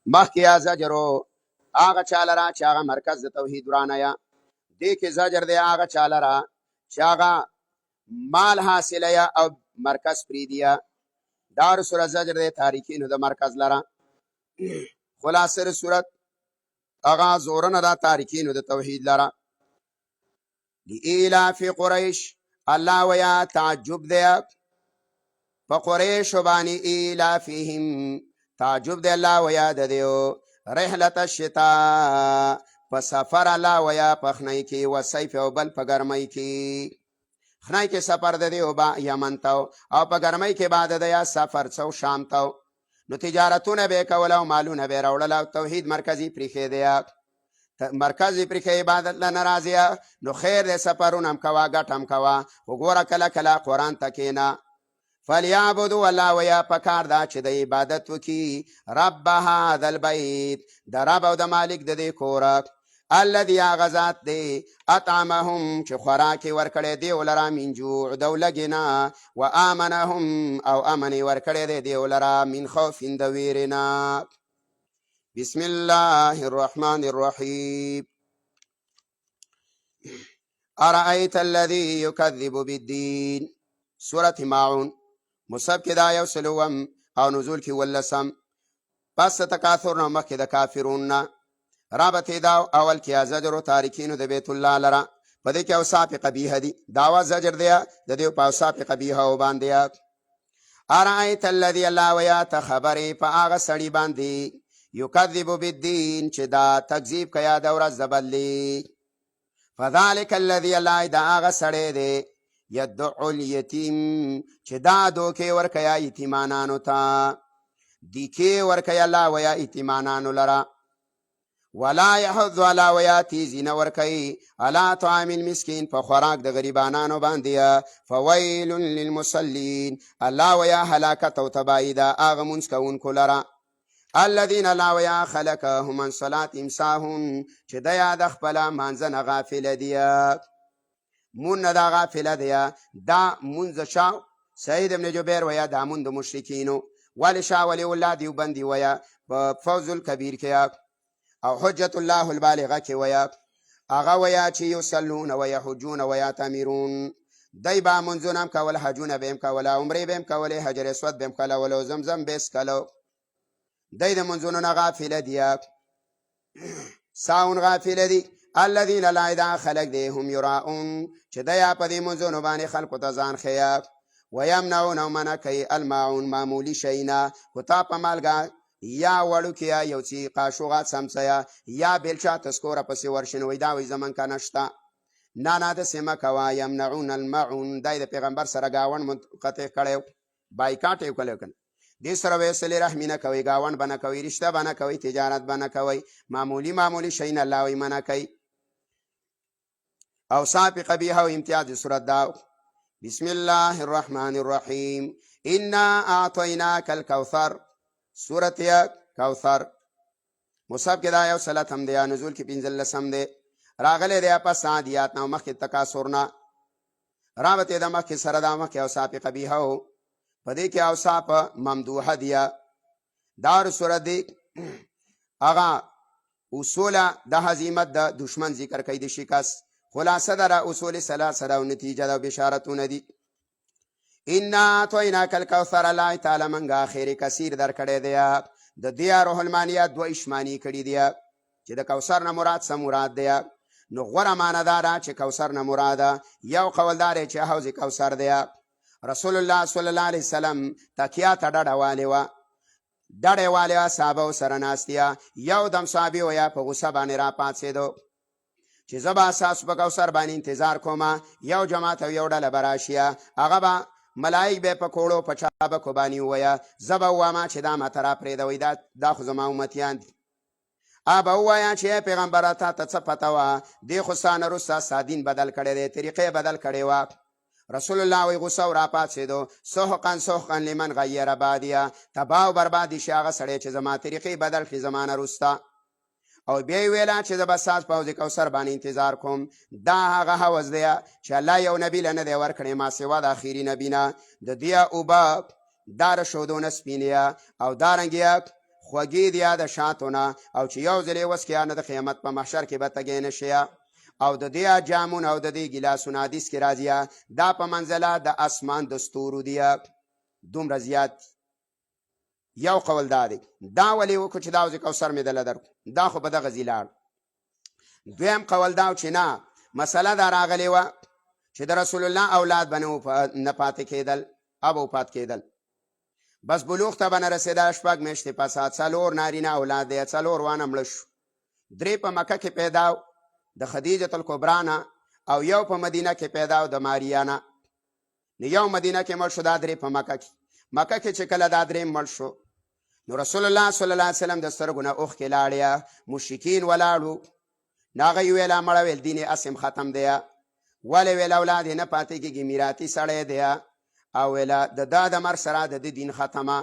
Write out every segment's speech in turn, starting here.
مخکې یا زجرو هغه چا لره چې هغه مرکز د توحید ورانه دې کې زجر دی هغه چا لره چې هغه مال حاصله یا او مرکز پریدیا دار صورت زجر دی تاریکینو د مرکز لره خلاصه صورت هغه زورنه دا تاریکینو د توحید لره لإلاف قریش الله ویا تعجب دی په قریشو باندې ایلافهم تعجب دی الله ویا د دیو رحلت الشتاء په سفر الله ویا په خنۍ کې و صیف او بل په ګرمۍ کې خنۍ کې سفر د دیو با یمن ته او په ګرمۍ کې بعد د یا سفر څو شام ته نو تجارتونه به کول او مالونه به راوړل او توحید مرکزی پرېښی دی مرکزی پرېښی عبادت له ناراضیه نو خیر د سفرونه هم کوه ګټه هم کوه خو ګوره کله کله قرآن ته کښېنه فلیعبدوا الله ویا پکار دا چې د عبادت وکي رب هذا البیت د رب او د مالک د دې کوره الذي هغه ذات دی اطعمهم چې خوراک یې ورکړی دی ولره من جوع د لږې نه و آمنهم او امن یې ورکړی دی دی ولره من خوف د ویرې نه بسم الله الرحمن الرحیم ارأیت الذي یکذب بالدین سورة ماعون مصحف کې دا 100 او نزول کې 18 پس تکاثر نه مخکې د کافرون نه رابطې دا اول کې زجر و تارکینو د بیت الله لره په دې کې اوصاف قبیحه دي دعوا زجر دی د دې په اوصاف قبیحه و باندې ارأیت الذي الله ویا ته خبرې په هغه سړي باندې یکذب بالدین چې دا تکذیب کیا د ورځ د بدلې فذلک الذي الله دا هغه سړی دی یدعو الیتیم چې دا دوکې ورکیا یتیمانانو ته دیکې ورکیا الله ویا یتیمانانو لره ولا یحض علی ویا تیزی نه ورکوي علی طعام المسکین په خوراک د غریبانانو باندې فویل للمصلین الله ویا هلاکت او تباهی ده هغه مونځ کوونکو لره الذین لا ویا خلقهم من صلاتهم ساهون چې د یاد خپله مانځه نه غافله دي مون نه دا غافله دی دا مونځ شا سعید ابن جبیر ویا دا مون د مشرکینو ولی شاه ولی الله دیوبندي ویا په فوز الکبیر کې او حجت الله البالغه کې ویا هغه ویا چې یصلون و یحجون و یعتمرون دای با منځونه کول حجونه بهم کول عمره بهم کول حجر اسود بهم کول او زمزم بیس کلو دای د منځونو نه غافل دي ساون غافل دي الذين لا اذا خلق دي هم يراؤون چې دای په دې منځونو باندې خلق ته ځان خیا ويمنعون من کوي الماعون معمولی شینا کو تا په مالګه یا وړو کیا یو چې قاشوغات سمسیا یا بلچا تسکوره پسې ورشنوي دا وي زمن کا نشتا نه د سیمه کوا یمنعون الماعون دای د پیغمبر سره گاون منقطع کړو بایکاټ یو کړو کنه دې سره وسلی رحمینه کوي گاون بنه کوي رشتہ بنه کوي تجارت بنه کوي معمولی شین الله وي منه کوي او صاحب قبیح او امتیاز سورۃ دا بسم الله الرحمن الرحیم انا اعطیناک الکوثر سورت یا کوثر مصحف کې دا 1 هم دی نزول کې 15 دی راغلی دی په عادیات نو مخکې تکاثرنا رابطه د مخکې سره د مخکې اوصاف قبیحه او په دې کې اوصاف ممدوحه دی دار سورت دی هغه اصول د هزیمت د دشمن ذکر کوي د شکست خلاصه در اصول ثلاثه او نتیجه د بشارتونه دي انا تویناک الکوثر الله تعالی منګه خیر کثیر در کړی دی د دې روح المانیه دو اشمانی کړي دی چې د کوثر نه مراد سم مراد دی نو غوړه معنی دا چې کوثر نه مراد یو قولدار چې حوض کوثر دی رسول الله صلی الله علیه وسلم تکیا ته ډډه والی صحابه سره ناستیا یو دم صحابي ویا په غصه باندې را پاتېدو چې زبا اساس په کوثر باندې انتظار کومه یو جماعت او یو ډله براشیا هغه به ملائک به په کوړو په چابه کو باندې ویا زبا واما چې دا ماترا پرې دوی دا خو زما امتیان دي ابا وایا چې پیغمبر ته څه پتا وا دی خو سان رسا سادین بدل کړي دی طریقې بدل کړي وا رسول الله وی غصه را پاتېدو سوحقن لمن غیر بادیا تباہ و بربادی شاغه سړی چې زما طریقې بدل کړي زمانه رستا او بیا ویلا چې زبا ساس په حوض کوثر باندې انتظار کوم دا هغه حوض دی چې الله یو نبی لنه دی ورکړی ما سوا د اخیری نبی نه د دیا اوبه دار شودونه سپینیا او دارنګیا خوږې دي د شاتو نه، او چې یو ځل یې وڅښې نه د قیامت په محشر کې به تږی نه شي. او د دې جامونه او د دې ګیلاسونه حدیث کې راځي دا په منزله د اسمان د ستورو دي، دومره زیات. یو قول دا دی، دا ولې وکړو چې دا حوض کوثر مې دله درکړو، دا خو په دغه ځای لاړ. دویم قول دا چې نه، مسله دا راغلې وه چې د رسول الله اولاد به نه پاتې کېدل، اب وفات کېدل، بس بلوغ ته به نه رسېده. 6 میاشتې پسه 4 نارینه اولاد دی، 4 وانه مړه شو. 3 په مکه کې پیدا د خدیجه الکبرا نه، او یو په مدینه کې پیدا د ماریا نه. یو مدینه کې مړ شو، دا 3 په مکه کې. مکه کې چې کله دا 3 مړ شو، نو رسول الله صلی الله علیه وسلم د سترګو نه اوښکې لاړې، مشرکین ولاړو. نو هغه یې ویله مړه ویل دین اسم ختم دی، ولې ویل اولاد یې نه پاتې کېږي، میراثي سړی دی، او ویله د دا د مرګ سره د دین ختمه.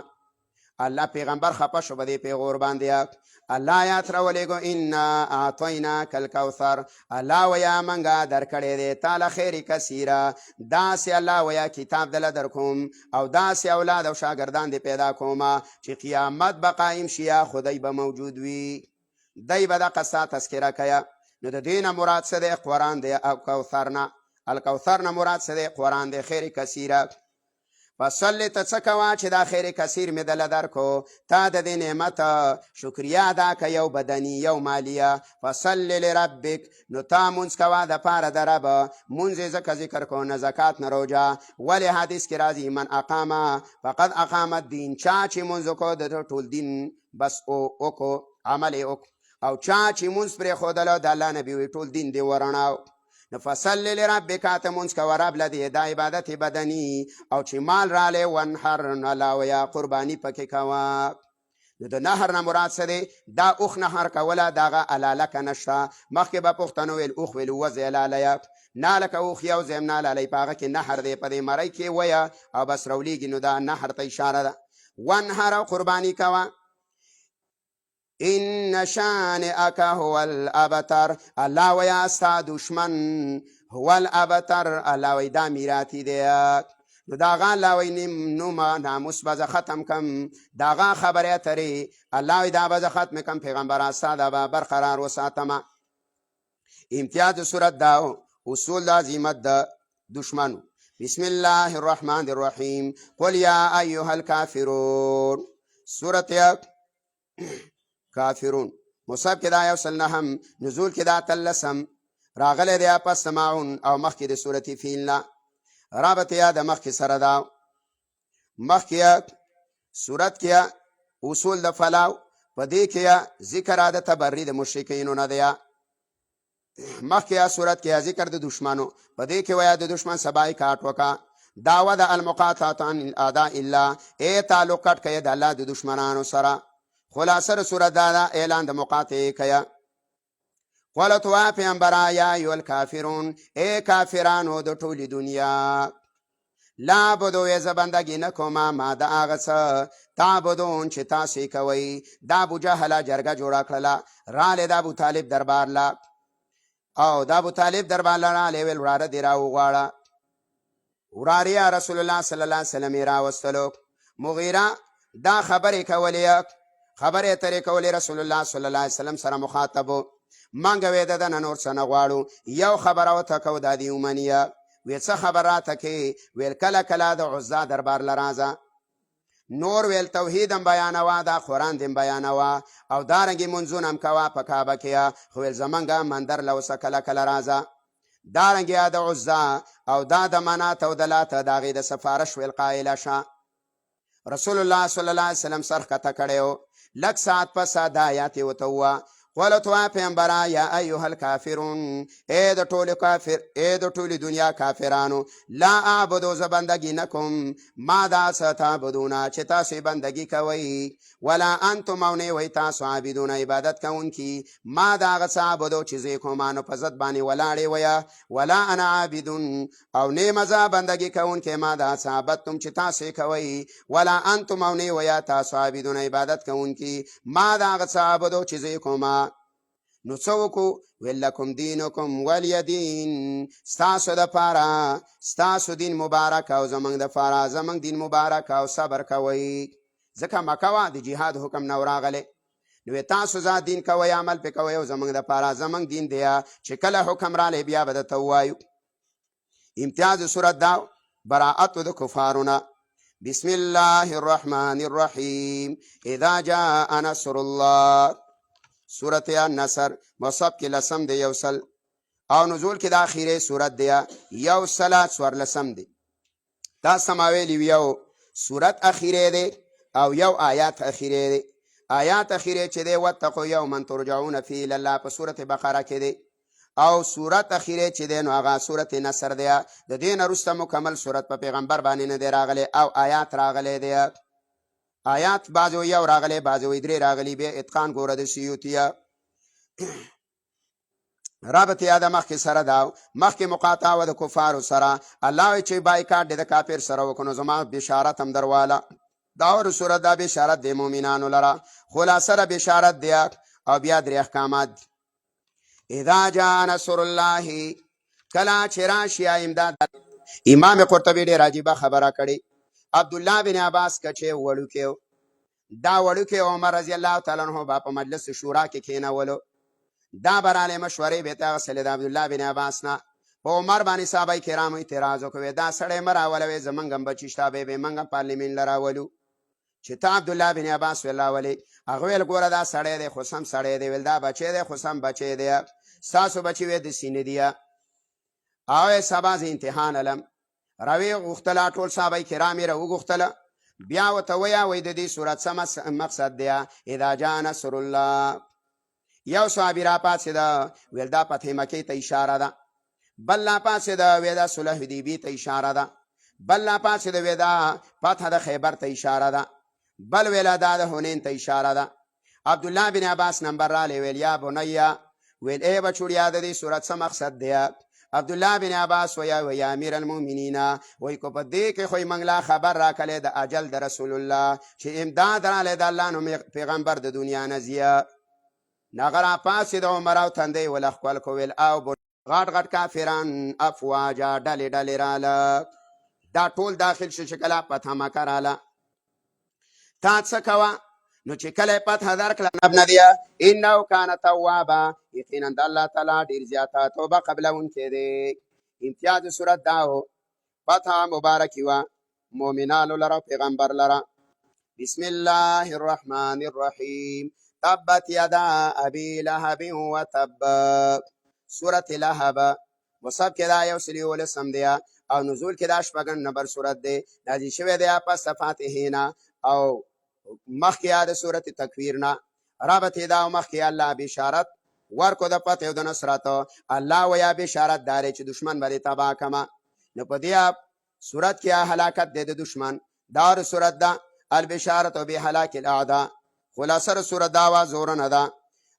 الله پیغمبر خفه شو په دې پیغور باندې. الله آیات راولېږو انا اعطیناک الکوثر، الله ویا منګه درکړی دی تاله خیر کثیره. داسې الله ویا کتاب دله در کوم، او داسې اولاد او شاګردان دی پیدا کومه چې قیامت به قایم شي، خدای به موجود وي، دی به دغه ستا تذکره کوي. نو د دې نه مراد څه دی؟ قرآن دی. او کوثر نه، الکوثر نه مراد څه دی؟ قرآن دی، خیر کثیره. فصلی ته څه کوه چې دا خیر کثیر مې دله درکو، تا د دې نعمت شکریه ادا که، یو بدني یو مالیه. فصلی لربک، نو تا مونځ کوه د پاره د رب. مونځ یې ځکه ذکر کو نه زکات نه روژه. ولې حدیث کې راځي من اقامه فقد اقام الدین، چا چې مونځ وکړو د ټول دین بس وکړو، عمل یې وکړو. او چا چې مونځ پرېښودلو د الله نبي وي ټول دین دې ورڼاو. نو فصلی لربک، ته مونځ کوه رب لدې، دا عبادت بدني. او چې مال رالی ونحر، نو الله ویا قرباني پکې کوه. نو د نهر نه مراد څه دی؟ دا اوښ نهر کوله، د هغه الالکه نشته. مخکې به پښتنو ویل اوښ ویل وزې الالیه، نه لکه اوښ یو ځای نه لالی، په هغه کې نهر دی، په دې مرۍ کې ویه او بس رولیږي. نو دا نهر ته اشاره ده. ونحر، او قرباني کوه. ان شانئک هو الابتر، الله ویا ستا دشمن هو الابتر، الله وی دا میراثي دی. نو دا هغه الله وی نومه ناموس به زه ختم کم، دا هغه خبرې اترې الله وی دا به زه ختم کم، پیغمبره ستا دا به برقرار وساتمه. امتیاز د صورت دا اصول د عظیمت د دشمنو. بسم الله الرحمن الرحیم. قل یا ایها الکافرون. صورت کافرون مصحف کې دا 109، نزول کې دا 13 راغلی دی پس سماعون، او مخکې د صورت فیل نه. رابطه یا د مخکې سره دا، مخکې صورت کې اصول د فلاو، په دې کې ذکر د تبری د مشرکینو نه دی. مخکې صورت کې ذکر د دشمنو، په دې کې ویا د دشمن سبای کاټ وکا. دعوه د المقاطعه عن الاعداء الله، ای تعلق کټ کړه د الله د دشمنانو سره. خلاصه صورت دا اعلان د مقاطعه کیا. قالت وا پیغمبر یا ایو الکافرون، ای کافرانو د ټولي دنیا، لا بدو یز بندگی نکوما ما دا هغه څه تعبدون چې تاسو کوي. دا ابو جهل جرګه جوړه کړله، راله د ابو طالب دربار لا، او د ابو طالب دربار لا راله ویل وراره دی راو غواړه. وراره رسول الله صلی الله علیه وسلم را وستلو. مغیره دا خبرې کولې، خبرې اترې کولې، رسول الله صلی الله علیه وسلم سره مخاطبو. مانګه وې د نه نور څه نه غواړو، یو خبره ورته کو دا دی ومنیه. وې څه خبراته کې؟ ویل کله کله د عزا دربار لرازه. نور ویل توحید هم بیانوه، دا قرآن دې بیانوه، او دارنګې منځونه هم کوه په کعبه کې. خو ویل زمونږ مندر له اوسه کله کله رازه. دارنګې د عزا او دا د منات او د لات د هغې د سفارش ویل قایله شه. رسول الله صلی الله علیه وسلم سر ښکته کړی و. لږ ساعت پس دا آیات یې ورته ووه. قالت وا پیغمبره یا ایها الکافرون، ای د ټولو کافر، ای د ټولې دنیا کافرانو، لا اعبدو زه بندګي نه کوم ما دا څه تعبدونه چې تاسو بندګي کوئ، ولا انتم او نه وئ تاسو عابدون عبادت کوونکي ما دا هغه څه عبدو چې زه کوم نو په ضد باندې ولاړې ویه، ولا انا عابدون او نه مزه بندګي کوونکي ما دا څه عبدتم چې تاسو کوئ، ولا انتم او نه وئ تاسو عابدون عبادت کوونکي ما دا هغه څه عبدو چې زه کوم. نو څه وکړو؟ ویل لکم دینکم ولی دین، ستاسو دپاره ستاسو دین مبارک او زمونږ دپاره زمونږ دین مبارک، او صبر کوئ ځکه مکه وه د جهاد حکم نه راغلی. نو تاسو ځا دین کوئ عمل پې کوئ او زموږ دپاره زموږ دین دی چې کله حکم رالی بیا به درته ووایو. امتیاز صورت دا براءت د کفارونه. بسم الله الرحمن الرحیم اذا جاء نصر الله. صورت النصر مصحف کې لسم دی یو سل او نزول کې د اخیره صورت دی یو سل څوارلسم دی. دا سماویلی یو صورت اخیره دی او یو آیات اخیره دی. آیات اخیره چې دی واتقوا یوما ترجعون فیه الی الله په صورت بقره کې دی او صورت اخیره چې دی نو هغه صورت نصر دی. د دې نه وروسته مکمل صورت په پیغمبر باندې نه دی راغلی او آیات راغلی دی. آیات بعضو یو راغلی بعضو درې راغلی بیا اتقان ګوره د سیوطیه. رابط یاد مخکې سره دا مخکې مقاطعه و د کفارو سره. الله وایي چې بایکاټ د کافر سره وکړو زما بشارت هم درواله. دا ور صورت دا بشارت د مؤمنانو لره خلاصه را بشارت دی او بیا درې احکامات. اذا جاء نصر الله کله چې راشي امداد. امام قرطبي ډېر عجیبه خبره کړې. عبدالله بن عباس کچې وړوکی دا وړوکی عمر رضی الله تعالی عنہ با په مجلس شورا کې کېنولو. دا براله مشورې به ته غسل د عبدالله بن عباس نه په عمر باندې صحابه کرام اعتراض وکوي. دا سړی مراولوي زمونږ هم بچی شته به موږ پارلیمنت لراولو چې ته عبدالله بن عباس ویلا ولی هغه ویل ګوره دا سړی دی خو سم سړی دی. ویل دا بچی دی خو سم بچی دی. ستاسو بچی وی د سینې دی او سبا زه امتحان علم راوی غوښتله ټول صحابه کرام یې راوغوښتله. بیا ورته وایي د دې صورت څه مقصد دی. اذا جاء نصر الله یو صحابي را پاڅېده ویل دا فتح مکې ته اشاره ده. بل را پاڅېده وی دا صلح حدیبیې ته اشاره ده. بل را پاڅېده وی دا فتح د خیبر ته اشاره ده. بل ویله دا د حنین ته اشاره ده. عبدالله بن عباس نمبر رالی ویل یا بنیه ویل ای بچوړیا د دې صورت څه مقصد دی. عبدالله بن عباس وی امیر المؤمنین وی کو په دې کې خو موږ لا خبر راکلی د اجل د رسول الله چې امداد رالی د الله نو پیغمبر د دنیا نه ځي. نغه را پاسېد عمر او تندی ول ښکل کو ویل او غټ غټ کافران افواجا ډلې ډلې راله دا ټول داخل شو چې کله فتح مکه راله. تا څه کوه نو چې کله فتح درکړه ابن دیا انه کان توابا یقینا د الله تعالی ډېر زیاته توبه قبلونکی دی. امتیاز صورت دا و فتح مبارکي وه مؤمنانو لره پیغمبر لره. بسم الله الرحمن الرحیم تبت یدا ابي لهب وتب. سورت لهب مصحف کې دا یو سل یولسم دی او نزول کې دا شپږم نمبر سورت دی. نازل شوی دی پس فاتحې نه او مخکې د سورت تکویر نه. رابط دا مخکې الله بشارت ورکو د فتح او د نصرت. الله ویا بشارت داري چې دشمن باندې تباه کما. نو په دې سورت کې هلاکت دی د دشمن. دا سورت دا البشارت بهلاک الاعداء. خلاصه سورت داوا زور نه ده.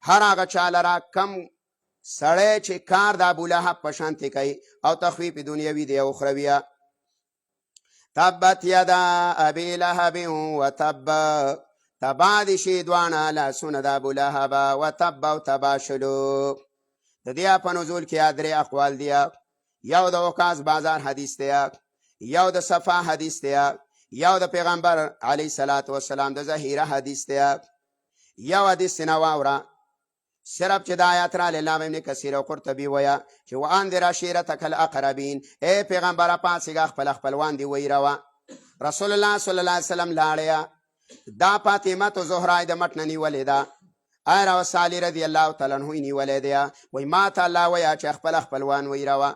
هر هغه چا لره کم سړی چې کار د ابولهب په شانتې کوي او تخویف دنیوي دی او اخرویه. تبت یدا ابي لهب وتب تبا دې شي دواړه لاسونه د ابولهب وتب او تبا شلو. د دې په نزول کې درې اقوال دي. یو د وقاص بازار حدیث دی یو د صفا حدیث دی یو د پیغمبر علیه الصلاۃ والسلام د ظهیره حدیث دی. یو حدیث نه واوره صرف چې د آیات را امام ابن کثیر او قرطبي ویا چې وانذر عشیرتک الاقربین ای پیغمبره پاسېږه خپل خپلوان دي ویروه. رسول الله صلی الله علیه وسلم لاړیا دا فاطمه تو زهرا د مټ نه نیولې ده. ایر او صالح رضی الله تعالی عنہ نیولې ده. وای ما ته الله ویا چې خپل خپلوان ویروه.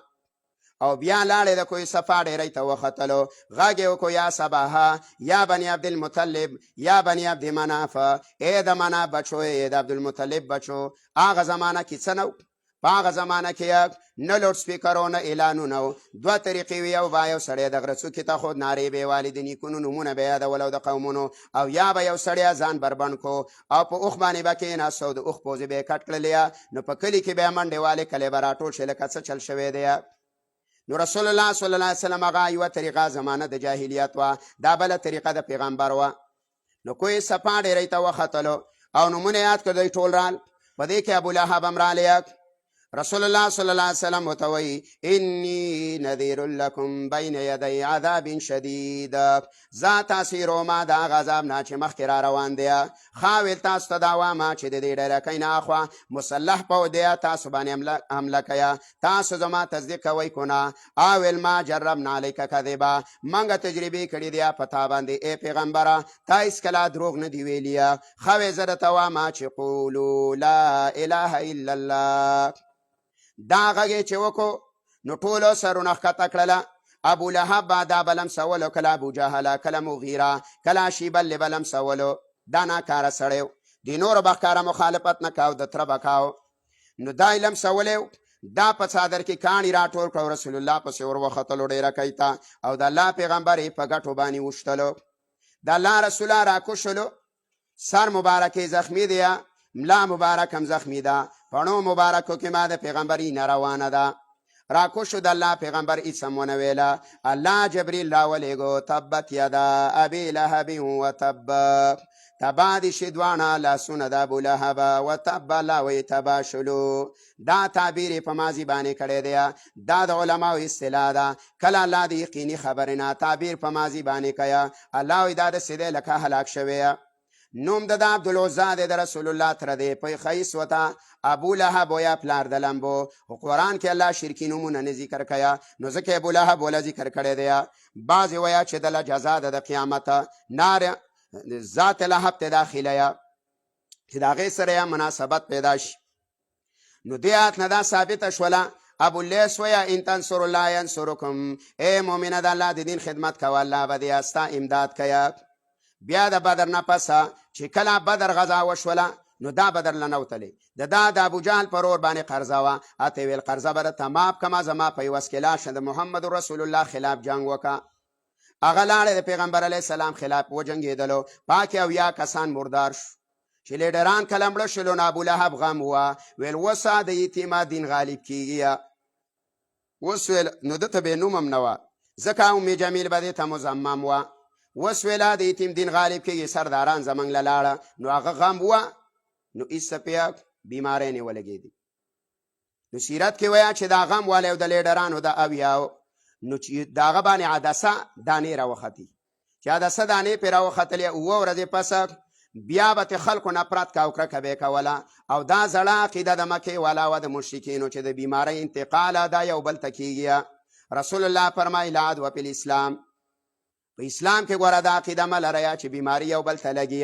او بیا لاړې د کوی صفا ډېرې ته وختلو غږ یې وکړو یا صباحا یا بني عبدالمطلب یا بني عبد مناف ای د مناف بچو ای د عبدالمطلب بچو. هغه زمانه کې څه نه په هغه زمانه کې نه لوډ سپیکرو نه اعلانونه دوه طریقې وي. یو به یو سړی د غره څوکې ته خود نارې به والي د نیکونو نومونه به یادول او د قومونو او یا به یو سړی ځان بربند کو او په اوښ باندې به کېناست او د اوښ پوزې به یې کټ کړلې نو په کلي کې به یې منډې والې کلی به راټول شي لکه څه چل شوی دی. نو رسول الله صلی الله علیه وسلم هغه یوه طریقه زمانه د جاهلیت وه دا بله طریقه د پیغمبر وه. نو کوی صفا ډېرې ته وختلو او نومونه یاد کړ دوی ټول رال. په دې کې ابولهب هم رالی رسول الله صلی الله علیه وسلم وتوي انی نذیر لکم بین یدی عذاب شدید، زه تاسې روما د هغه عذاب نه چې مخکې را روان دی. خاویل تاسو ته دا وایم چې د دې ډلکۍ نه اخوا مسلح پوځ دی، تاسو باندې حمله کوي. تاسو زما تصدیق کوئ که نه؟ اویل ما جربنا علیک کذبا، موږ تجربې کړي دي په تا باندې ای پیغمبره، تا هېڅکله دروغ نه دي ویلي. ښه زه درته وایم چې قولو لا اله الا الله. دا غږ چې وکړو نو ټولو سرونه ښکته کړله. ابو لهب به دا بلم سولو، کله ابو جهله، کله مغیره، کله شیبل بلم سولو. دا ناکاره سړی و، د نورو به ښکاره مخالفت نه کاو، د تره به کاو. نو دا یې لم سولی و. دا په څادر کې کاڼي راټول کړو، رسول الله پسې ور وختلو ډېرکۍ ته، او د الله پیغمبر یې په ګټو باندې وشتلو. د الله رسوله راکوشلو، سر مبارک زخمی دی، ملا مبارک هم زخمی ده، پڼو مبارکو کې ما د پیغمبري نه روانه ده. راکوشو د الله پیغمبر هېڅ هم ونه ویله. الله جبریل راولېږو، تبت یدا ابي لهب وتب، تبا دې شي دواړه لاسونه د ابولهب، وتب الله وایي تبا شلو. دا تعبیر یې په ماضي باندې کړی دی. دا د علماو اصطلاح ده. کله الله د یقیني خبرې نه تعبیر په ماضي باندې کوي، الله وایي دا داسې دی لکه هلاک شوی. نوم د عبدالعزا دی، د رسول الله تره دی. په ښایست وته ابو لهب ویا پلار د لمبو. خو قرآن کې الله شرکي نومونه نه ذکر کوي، نو ځکه ابو لهب وله ذکر کړی دی. بعضې وایه چې دله جزا ده د قیامت، نار ذات لهب ته داخله یا چې د هغې سره یا مناسبت پیدا شي. نو دې آیت نه دا ثابته شوله. ابواللیث وایه ان تنصروا الله ینصرکم، ای مؤمنه د الله د دین خدمت کوه، الله به دې ستا امداد کوي. بیا د بدر نه پسه چې کله بدر غزا وشوله، نو دا بدر له نه وتلی. د ابوجهل پر اور باندې قرضه وه. اته ویل قرضه به درته ماف کړمه، زما په یوس کې لاړ شه، د محمد رسول الله خلاف جنګ وکړه. هغه لاړې د پیغمبر علیه السلام خلاف وجنګېدلو. پاکې اویا کسان مردار شو. چې لیډران کله مړه شولو، نو ابولهب غم وه، ویل اوسه د یتیمه دین غالب کېږي. اوس ویل نو ده ته بې نوم هم نه وه، ځکه ام جمیل به دې ته مزمم وه. اوس ویله د یتیم دین غالب کېږي، سرداران زموږ له لاړه. نو هغه غم وه، نو هېڅ پې بیماری نه ولګېدې. نو سیرت کې وایه چې دا غم والی او د لیډرانو د اویاو، نو چې د هغه باندې عدسه دانې راوختې. چې عدسه دانې پرې راوختلې، اووه ورځې پس بیا به خلکو نفرت کا او کرکه به یې کوله. او دا زړه عقیده د مکې والا وه د مشرکینو، چې د بیمارۍ انتقال دا یو بل ته کېږي. رسول الله فرمایي لا عدوه فی الاسلام، په اسلام کې ګوره دا عقیده مه لره چې بیماري یو بل ته لګي.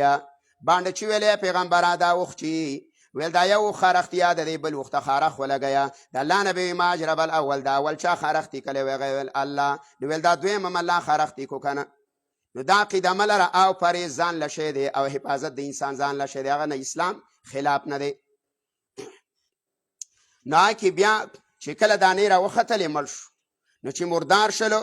باندې چې ویلې پیغمبره دا وخت چې ویل دا یو خارختیا د دې بل وخته خارخ ولګیا. د الله نبی ما اجرب الاول، دا اول چا خارختي کړی ویل الله، نو ویل دا دویم هم الله خارختي کو کنه. نو دا عقیده مه لره. او پرهیز ځان له شی دی، او حفاظت د انسان ځان له شی دی، هغه نه اسلام خلاف نه دی. نو کې بیا چې کله دانې راوختلې مړ شو، نو چې مردار شلو،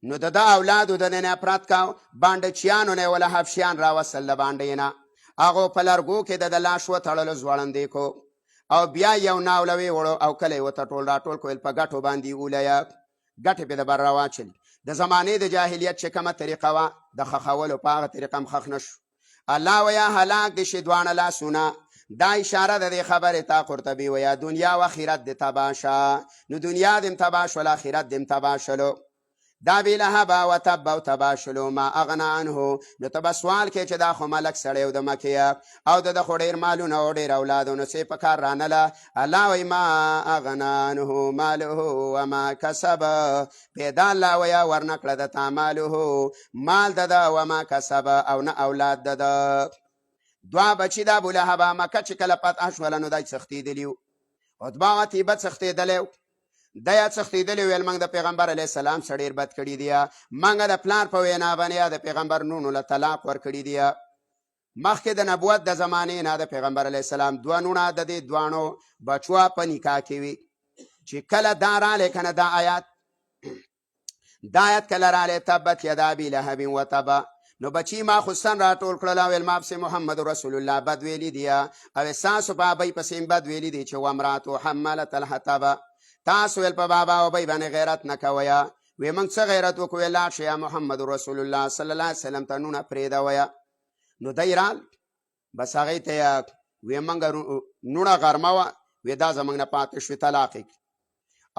نو د اولادو د نه نفرت کاو. بانډچیانو نه ولا حبشیان راوستل د باندې نه، هغو په لرګو کې د لاش وتړلو ځوړندې کو، او بیا یو ناولوي وړو او کلی ورته ټول راټول کړل، په ګټو باندې ولیه، ګټې پې د بر راواچلې. د زمانې د جاهلیت چې کومه طریقه وه د خښولو، په هغه طریقه هم خښ نه شو. الله ویا هلاک دې شي دواړه لاسونه. دا اشاره ده د خبرې تا قرطبي ویا دنیا و آخرت دې تباه شه. نو دنیا دې هم تباه شول، آخرت دې هم تباه شلو. دا بی لهب و تب و تبا شلو ما اغنا عنه. نو ته به سوال کې چې دا خو ملک سړی و د مکې، او د خو ډېر مالونه او ډېر اولاد، نو څه په کار رانله. الله وایي ما اغنا عنه ماله وما کسب، پیدا الله ویا ورنه کړه د تا ماله، مال د ده، وما کسب او نه اولاد د ده. دوه بچي د ابولهب مکه چې کله فتح شوله، نو دی څښتېدلي وو. عتبه او عتیبه څښتېدلی و. دا یا څښتېدلي ویل موږ د پیغمبر علیه السلام سره ډېر بد کړي دي، موږ د پلار په وینا باندې د پیغمبر نونو له طلاق ورکړي دي. مخکې د نبوت د زمانې نه د پیغمبر علیه السلام دوه نونه د دې دوانو بچوه په نکاح کې وي. چې کله دا رالی که نه دا آیات کله رالی تبت یدا ابي لهب وتب، نو بچی ما خصن را ټول کړل، ویل ما پسې محمد رسول الله بد ویلي دي، او ستاسو په ابۍ پسې بد ویلي دي چې وامرأته حمالة الحطب. تاسو ویل په بابا او ابۍ باندې غیرت نه کوئ. وی موږ څه غیرت وکړو؟ ویل لاړ شه محمد رسول الله صلی الله علیه وسلم ته نونه پرېږدوئ. نو دی رال بس هغې ته وی موږ نونه غرمه وه، وی دا زمونږ نه پاتې شوې طلاق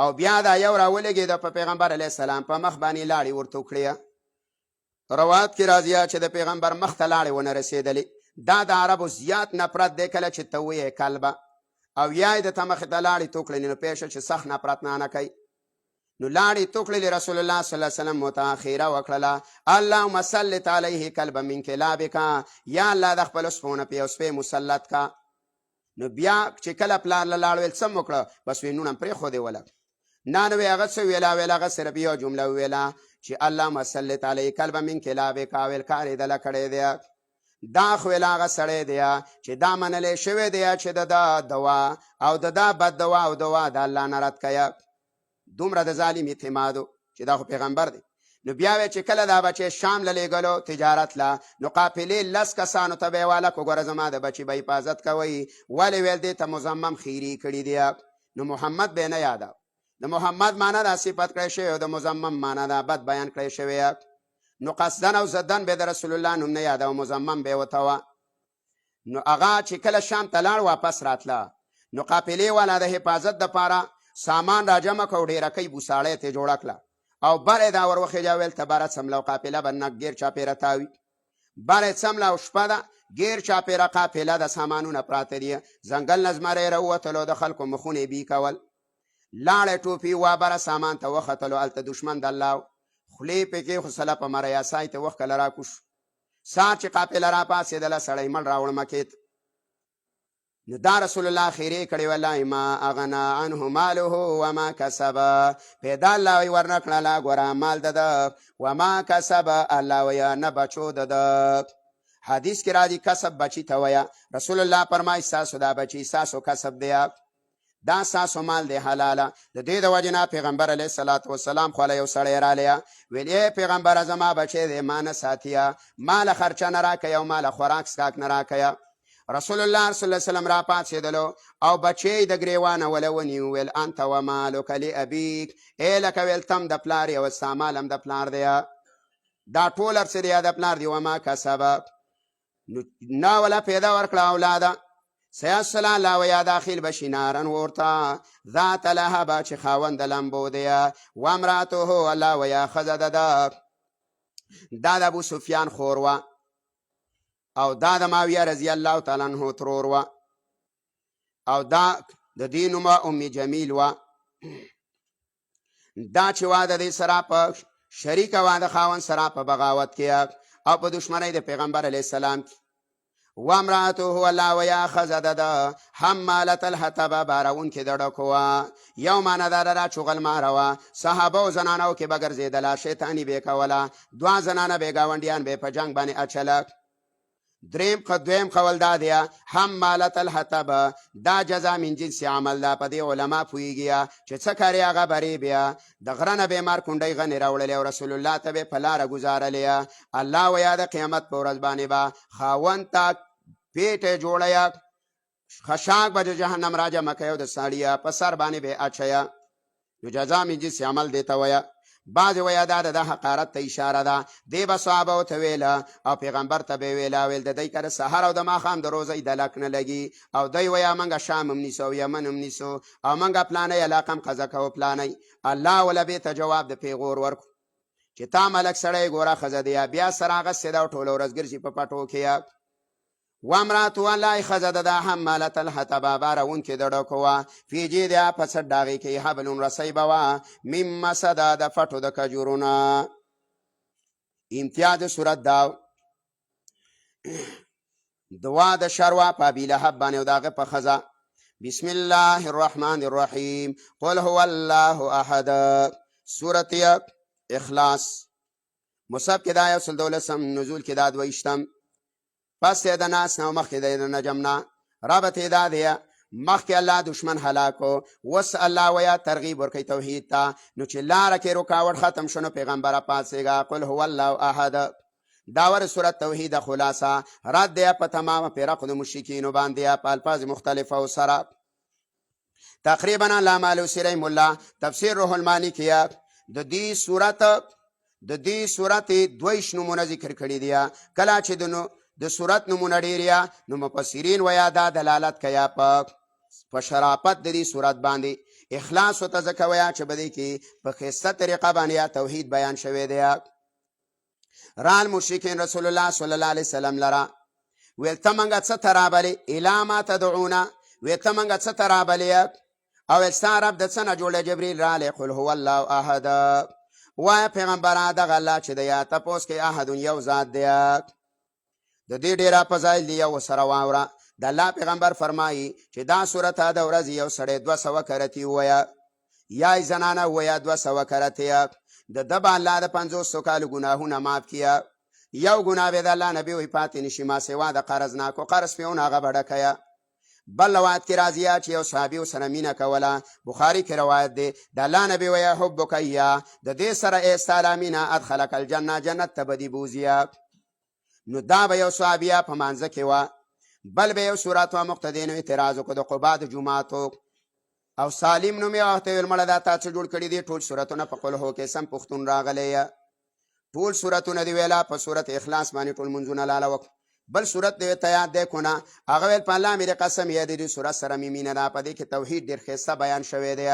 او بیا دا یو راولګېده په پیغمبر علیه السلام په مخ باندې لاړې ورته وکړې. روایت کې راځي چې د پیغمبر مخ ته لاړې ونه رسېدلې. دا د عربو زیات نفرت دی کله چې ته ویې کلبه او یا یې د ته مخې ته لاړې توکړلې نو پوه شه چې سخت نفرت نه کوي. نو لاړې توکړلې رسول الله صلی الله علیه وسلم ورته خیره وکړله اللهم سلط علیه کلبا من کلابک، یا الله د خپلو سپو نه په یو سپی مسلط کا. نو بیا چې کله پلار له لاړ ویل څه مو کړه بس وی نون هم پرېښودې وله نه نو هغه څه ویله ویل هغه صرف یو جمله وویله چې اللهم سلط علیه کلبا من کلابک ویل کار یې دله کړی دی. دا خو ویل هغه سړی دی چې دا منلی شوی دی چې د دا دوا او د دا بد دوا او دوا د الله نه رد کیه. دومره د ظالم اعتمادو چې دا خو پیغمبر دی. نو بیا وی چې کله دا بچی شام له لیږلو تجارت له نو قافلې 10 کسانو ته به یې واله که ګوره زما د بچي به حفاظت کوئ ولې ویل دې ته مزمم خیري کړي دی. نو محمد به نه یاده د محمد معنا دا صفت کړی شوی او د مزمم معنا دا بد بیان کړی شوی. نو قصدن او زدن به د رسول الله نوم نه یاده او مزمم به ورته وه. نو هغه چې کله شام ته لاړ واپس راتله نو قافلې والا د حفاظت دپاره سامان را جمع کړ، ډېرکۍ بوساړی ته جوړه کړه او بر یې دا ور وخېجه ویل ته بره څمله او قافله به نک ګیر چاپېره تاوي. بر یې څمله او شپه ده ګیر چاپېره قافله د سامانونه پراته دي. ځنګل نه زمری راووتلو د خلکو مخونه یې بي کول. لاړې ټوپي وابره سامان ته وختلو هلته دشمن د الله خولې پې کېښوسله په مریاسای ته وخت کله راکوش. سهار چې قافله راپاڅېدله سړی مړ راوړ مکې ته. نو دا رسول الله خیرې کړې والله ما اغنا عنه ماله وما کسب، پیدا الله وی ورنه کړله ګوره مال د ده وما کسب الله ویه نه بچو د ده. حدیث کې راځي کسب بچي ته ویه. رسول الله فرمایي ستاسو دا بچي ستاسو کسب دی، دا ستاسو مال دی حلاله. د دې د وجې نه پیغمبر علیه الصلاة وسلام خواله یو سړی رالی ویل ای پیغمبره زما بچی دی ما نه ساتیه، ماله خرچه نه راکوي او ماله خوراک سکاک نه راکوي. رسول الله صلی الله علیه وسلم را پاڅېدلو او بچی د ګریوانه وله ونیو ویل انت و مالک لابیک، ای لکه ویل تم د پلار یې او ستا مال هم د پلار دی، دا ټول هر څه دی د پلار دی. وما کسب نو نه وله پیدا ورکړه اولاده سیصلا الله ویا داخل بشي نارن ورته ذات لهب چې خاوند لمبو دی و امراته الله ویا ښځه د ده دا د ابو سفیان خور وه او دا د معاویه رضی الله تعالی عنه ترور وه او دا د دې نومه ام جمیل وه. دا چې وه د دې سره په شریکه وه د خاوند سره په بغاوت کې او په دشمنۍ د پیغمبر علیه السلام کې. و امراته الله ویا ښځه د ده حمالة الحطب بارونکې د ډکو وه. یو معنا دا ده چغل ماره وه. صحابه و زنانو کې به ګرځېدله شیطاني به یې کوله. دوه زنانه به یې ګاونډیان به یې په جنګ باندې اچله. دویم قول دا دی حمالة الحطب دا جزا من جنس عمل ده. په دې علما پوهېږي چې څه کاري هغه برې بیا د غره نه به یې مار کونډۍ غنې راوړلې او رسول الله ته به یې په لاره ګزارلې. الله ویا د قیامت په ورځ باندې به خاوند ته پیټه جوړیا خشاک به جهنم را جمع کوي او د ساړیا په سر باندې به اچیا. نو جزا من جنس عمل دی ته ویا. بعضې ویا دا د حقارت ته اشاره ده. دی به صحابو ته ویله او پیغمبر ته به ویله ویل د دی که د سحر او د ماښام د روزۍ دلک نه لګي او دی ویا منګه شام هم نیسو او یمن هم نیسو او منګه پلانۍ علاقه هم قضه کوو پلانۍ. الله وله بېرته جواب د پیغور ورکو چې تا ملک سړی ګوره ښځه دی بیا سره اغستې ده او ټوله ورځ ګرځي په پټو کې. و امراته الله ښځه د ده حمالة الحطب بارونکې د ډکو وه فی جیدها په څټ ډاغې کې حبل رسی به وه من مسد د فټو د کجورونه. امتیاز صورت دا دعا د شروع په ابي لهب باندې او د هغه په ښځه. بسم الله الرحمن الرحیم قل هو الله احد. سورت اخلاص مصحف کې دا 112 نزول کې دا 22. پس د ناس نه مخکې د نجم نه رابطې دا دی مخکې الله دشمن هلاکو وس الله ویا ترغیب ورکوي توحید ته. نو چې لاره کې رکاوټ ختم شنو پیغمبره پاڅېږه قل هو الله احد. دا ور صورت توحید خلاصه رد دی په تمامه فرقو د مشرکینو باندې په الفاظ مختلفو سره. تقریبا علامه الوسیری مولا تفسیر روح المانی کې د دې صورت 22 نمونه ذکر کړي دي. کله چې د صورت نمونه ډېر یا نو مفسرین ویا دا دلالت کوي په په شرافت د دې صورت باندې اخلاص ورته ځکه وایه چې په دې کې په ښایسته طریقه باندې توحید بیان شوی دی. رال مشرکین رسول الله صلی الله علیه وسلم لره ویل ته موږ څه ته رابلې الی ما تدعونه، ویل ته موږ څه ته رابلې او ویل ستا رب د څه نه جوړ دی؟ جبریل رالی قل هو الله احد، وایه پیغمبره دغه الله چې دی یا تپوس کې احد یو ذات دی. د دې ډېره فضایل دی یو سره واوره. د الله پیغمبر فرمایي چې دا صورته د ورځې یو سړی 200 کرتې ووایه یا زنانه ووایه 200 کرتې، د ده به الله د 500 کالو ګناهونه معاف کیه. یو ګناه به د الله نبي وایي پاتې نشي ما سوا د قرض نه، کو قرض پیونه هغه به ډکیه. بل روایت کې راځي چې یو صحابي ورسره مینه کوله، بخاري کې روایت دی. د الله نبي وایي حبک ایاه، د دې سره ای ستا له مینه ادخلک الجنه، جنت ته به دې بوځي. نو دا به یو صحابیه په مانځه کې وه. بل به یو صورت و مقتدینو اعتراض وکړو د قبا د جوماتو او سالم نوم یې ورته ویل مړه دا تا څه جوړ کړي دي؟ ټول صورتونه په قلهو کې سم پښتون راغلی، ټول صورتونه دی ویله په صورت اخلاص باندې ټول منځونه لاله وکړو. بل صورت دی ته یاد دی کنه هغه ویل په الله مې قسم یې د دې صورت سره مې مینه ده، په دې کې توحید ډېر ښایسته بیان شوی دی.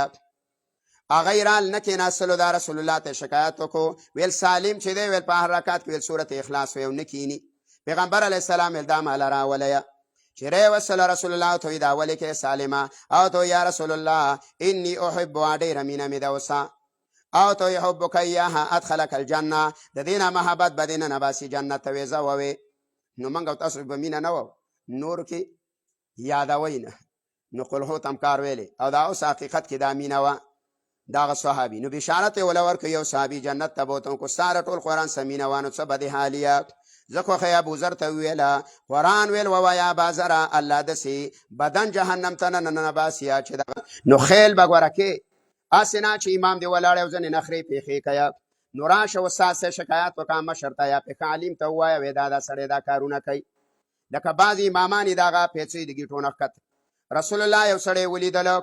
هغه یې رال نه کېناستلو، دا رسول الله ته شکایت وکړو، ویل سالم چې دی ویل په هر رکعت کې ویل صورت اخلاص ویل نه کینی. پیغمبر علیه السلام ویل دا ماله راولیه چې ری وصل رسول الله ته دا ولې کې سالمه او ته یا رسول الله انی احب ډېره مینه مې ده اوسه او ته حبک ایاها ادخلک الجنه، د دې نه محبت به دې ننباسي جنت ته ویزه ووې. نو موږ او تاسو به مینه نه وو نور کې یادوئ نه، نو قلهو ته هم کار ویلې او دا اوس حقیقت کې دا مینه وه دغه صحابي. نو بشارت یې وله ورکړ یو صحابي جنت ته بوته کو ساره ټول قرآن سه مینه وه. نو څه بدې حالیه زکو خی ابوذر ته ویله قرآن ویل ووایه ابازره الله داسې بدن جهنم ته نه ننباسي چې نو خیل به ګوره کې هسې نه چې امام دې ولاړ او ځینې نخرې پېښې کوه. نو راشه استاد صاحب شکایت وکړه مشر ته یا پېښه عالم ته ووایه وی دا سړی دا کارونه کوي. لکه بعضې امامان یې دغه پیسې د ګیټونه ښکته. رسول الله یو سړی ولیدلو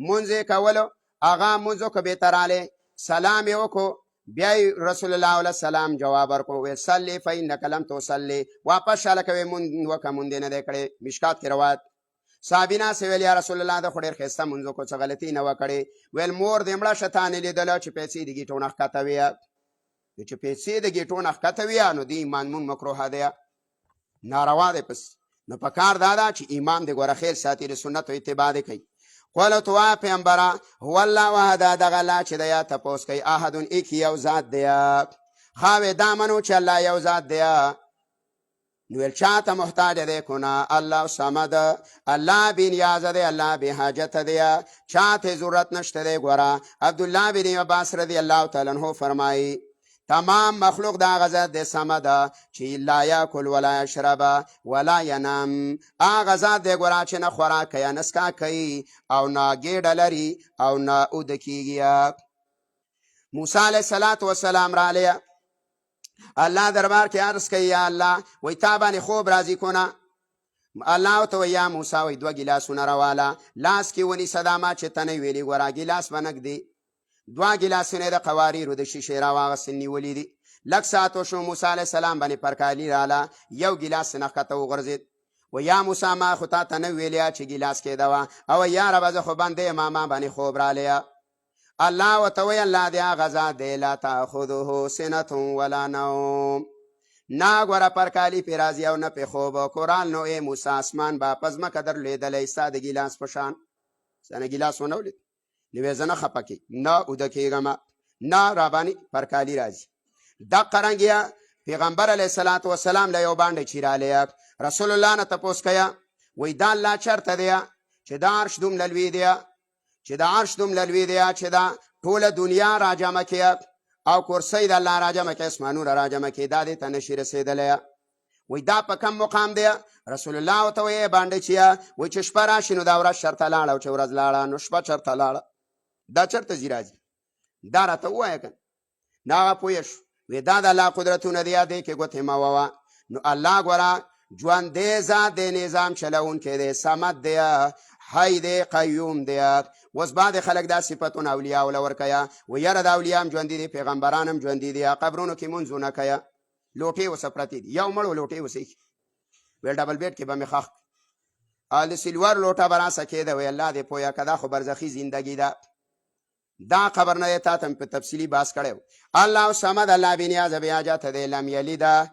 مونځ یې کولو، هغه مونځ وکړه بېرته رالی سلام یې وکړو، بیا رسول الله علیه السلام جواب ورکړو ویل صلی فانک لم تصلی، واپس شاله کوي مونځ وکړه مونځ یې نه دی کړی. مشکات کې روایت صحابي ناست ویل یا رسول الله د خو ډېر ښایسته مونځ وکړو څه غلطي نه وه کړې. ویل مور دې مړه شه تا نه لیدله چې پیسې د ګیټونه ښکته ویه، چې پیسې د ګیټونه ښکته ویه نو دې ایمان مونږ مکروه دی، ناروا دی. پس نو په کار دا ده چې ایمان دې ګوره خیر ساتي، د سنتو اتباع دې کوي. قل تو وایه پیغمبره هو الله واحد، دغه الله چې دی یا تپوس کوي احد ایک یو ذات دی. خاوې دا منو چې الله یو ذات دی. نو ویل چا ته محتاج دی کنه الله صمد، الله بې نیازه دی، الله بې حاجته دی، چا ته ضرورت نشته دی. ګوره عبدالله بن عباس رضی الله تعالی عنه فرمایي تمام مخلوق دا غزت دی سمد چې لا یاکل ولا یشرب ولا ینام، هغه ذات دی ګوره چې نه خوراک کوي نه څښاک کوي او نه ګېډه لري او نه اوده کېږي. موسی علیه السلام رالی الله دربار کې عرض کوي یا الله وی تا باندې خوب راځي کنه. الله ورته وایي یا موسی وی 2 ګیلاسونه راواله، لاس کې ونیسه دا ما چې ته نه ویلې ګوره ګیلاس به نږدې 2 ګیلاسونه د قواریرو د شیشې راواغستې نیولي دي. لږ ساعت وشو موسی علیه السلام باندې پرکالي راله، یو ګیلاس نه ښکته وغورځېد. و یا موسی ما خو تا ته نه ویلې چې ګیلاس کېده وه، او یا ربه زه خو بنده یم ما باندې خوب رالی. الله ورته وایي الله دې هغه ذات دی لا تاخذه سنة ولا نوم، نه ګوره پرکالي پې راځي او نه پې خوب. قرآن نو ای موسی اسمان به په ځمکه درلوېدلی ستا د ګیلاس په شان، ستا نه ګیلاس ونه ولید نو ویې زه نه خفه کېږم نه اوده کېږم نه راباندې پرکالي راځي. دقه رنګ پیغمبر علیه الصلاة والسلام له یو باندې چې رالی رسول الله نه تپوس کوه وایي دا الله چېرته دی چې دا عرش دومره لوی دی، چې د عرش دومره لوی دی چې دا ټوله دنیا راجمع کړي او کرسۍ د الله راجمع کړي اسمانونه راجمع کړي دا دې ته نشي رسېدلی. وایي دا په کم مقام دی؟ رسول الله ورته وایي باندې چې وایي چې شپه راشي نو دا ورځ چېرته لاړه او چې ورځ لاړه نو شپه چېرته لاړه، دا چېرته ځي راځي دا راته ووایه که نه. هغه پوه شو وایي دا د الله قدرتونه دی دې کې ګوتې مه ووه. نو الله ګوره ژوندی ذات دی، نظام چلونکی دی، صمد دی، حی دی، قیوم دی. اوس بعد خلک دا صفتونه اولیاء له ورکوه و یاره د اولیاء هم ژوندي دي، پیغمبران هم ژوندي دي، قبرونو کې مونځونه کوه، لوټې اوسه پرتې دي، یو مړ و لوټې اوسه ویل ډبل بیډ کې به مې خښ او د سلور لوټه به راسه کېده وی الله دې پویه که دا خو برزخي زندګي ده دا قبر نه تا ته په تفصیلي بحث کړی الله صمد الله بېنیازه بېحاجته دی لم یلیده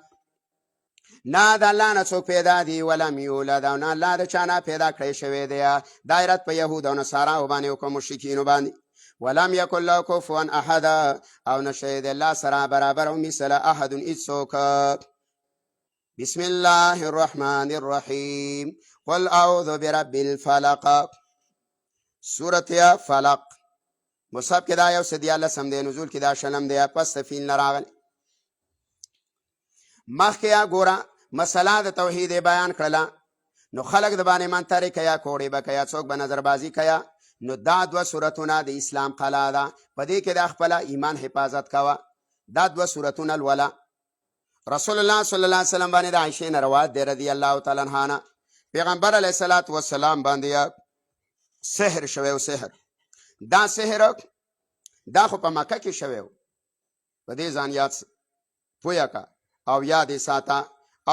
نه د الله نه څوک پیدا دي ولم یولد او نه الله د چا نه پیدا کړی شوی دی دایرت په یهود او نصاراو باندې او که مشرکینو باندې ولم یکن له کفوا احد او نشی د الله سره برابر او مثل احد هیڅوک بسم الله الرحمن الرحیم قل اعوذ برب الفلق سورة فلق مصحف کې دا یو څه دیارلسم دی نزول کې دا شلم دی پس د فیل نه راغلی مخکې ګوره مسله د توحید بیان کړله نو خلق د باندې منترې کیا کوړې به کیا څوک به نظربازي کیا نو دا دوه صورتونه د اسلام قلعه ده په دې کې د خپل ایمان حفاظت کوه دا دوه صورتونه لوله رسول الله صلی الله علیه وسلم باندې د عائشې نه روایت دی رضی الله تعالی عنها پیغمبر علیه الصلاۃ والسلام باندې سحر شوی او سحر دا سحر دا خو په مکه کې شوی په دې ځان یاد پوهه کا او یاد ساته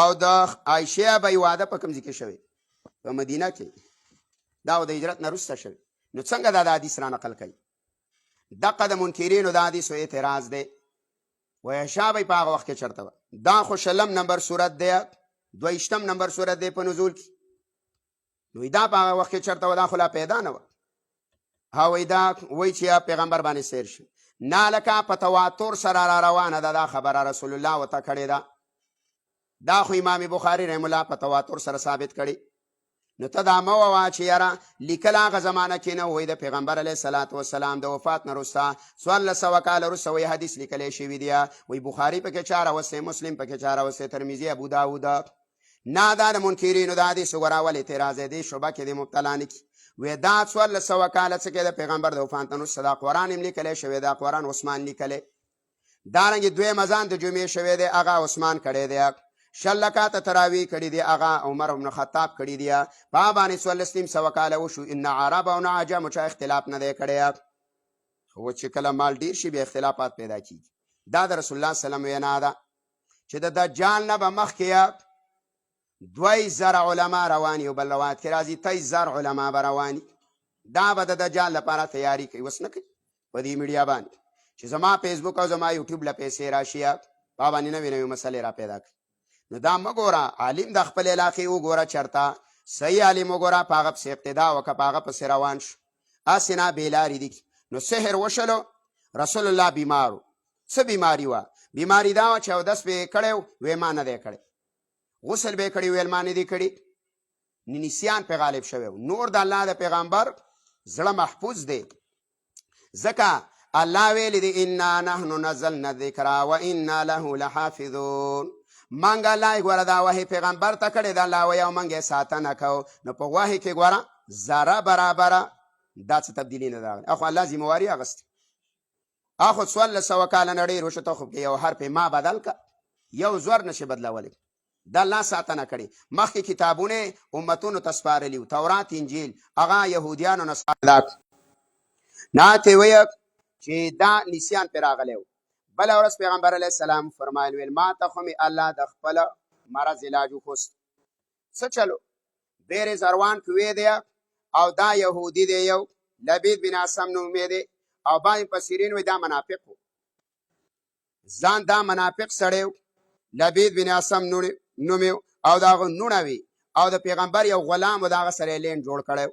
او د عائشې به واده په کوم ځای کې شوی په مدینه کې دا د هجرت نه وروسته شوی نو څنګه دا د حدیث را نقل کوي دغه د منکرینو د حدیثو اعتراض دی وایي شابه په هغه وخت کې چرته دا خو شلم نمبر صورت دی 22 نمبر صورت دی په نزول کې نو دا په هغه وخت کې چرته دا خو لا پیدا نه و هاوی دا وایي چې پیغمبر باندې سیر شي نه لکه په تواتر سره را روانه ده دا خبره رسول الله ورته کړې ده دا خو امام بخاري رحم الله په تواتر سره ثابت کړي نو ته دا مه ووایه چې یاره لیکل هغه زمانه کې نه وایي د پیغمبر علیه الصلاۃ والسلام د وفات نه وروسته 1400 کاله وروسته وایي حدیث لیکلی شوي دی وایي بخاري پکې چا راوستی مسلم پکې چا راوستی ترمذي ابو داود نه دا د منکرینو د حدیثو ګوره ولې اعتراض دی دې شعبه کې د مبتلا نه کړي وی دا 1400 کاله څه کې د پیغمبر د وفات نه وروسته دا قرآن هم لیکلی شوی دا قرآن عثمان لیکلی دارنګې دویم اذان د جمعې شوی دی هغه عثمان کړی دی شل رکعاته تراویح کړي دي هغه عمر بن خطاب کړي دي په باندې 1400 کاله وشو ان عرب او عجم چا اختلاف نه دی کړی خو چې کله مال ډیر شي به اختلافات پیدا کیږي دا د رسول الله صلی الله علیه وسلم وینا ده چې د دجال نه به مخکې 2000 علما رواني او بل روایت کې راځي 23000 علما به رواني دا به د دجال لپاره تیاری کوي وس نه کوي په دې میډیا باندې چې زما فیسبوک او زما یوټیوب له پیسې راشي په باندې نوې نوې مسلې را پیدا کوي نو دا مګوره عالم د خپل علاقې وګوره چرته صحیح عالم وګوره په هغه پسې اقتدا وکړه په هغه پسې روان شو هسې نه بېلارې دي نو سحر وشلو رسول الله بیمارو څه بیماري وه بیماري دا وه چې اودس به یې کړی وی ما نه دی کړی غسل به یې کړی ویل ما نه دی کړی نسیان پې غالب شوی نور د الله د پیغمبر زړه محفوظ دی ځکه الله ویلی دی انا نحن نزلنا الذکر و انا له لحافظون مانګه الله ګوره دا وحی پیغمبر ته کړې ده الله وایي او موږ یې ساتنه کوو نو په وحی کې ګوره ذره برابره دا څه تبدیلي نه ده راغلې اخو الله ذمواري اخیستې اخو 1400 کاله نه ډېر وشو ته خو کې یو حرف ما بدل که یو زور نشي بدلولی د الله ساتنه کړې مخکې کتابونه امتونو ته سپارلي وو تورات انجیل هغه یهودیانو نصارا نه ته وایه چې دا نسیان پرې راغلی و بله ورځ پیغمبر علیه السلام فرمایل ویل ما ته خو مې الله د خپل مرض علاج وخوست څه چلو بیر زروان کې وی دی او دا یهودي دی یو لبید بن اسم نومې دی او بعضې مفسرین وایي دا منافق و ځان دا منافق سړی و لبید بن اسم نومې او د هغه نوڼه وي او د پیغمبر یو غلام و د هغه سره یې لینډ جوړ کړی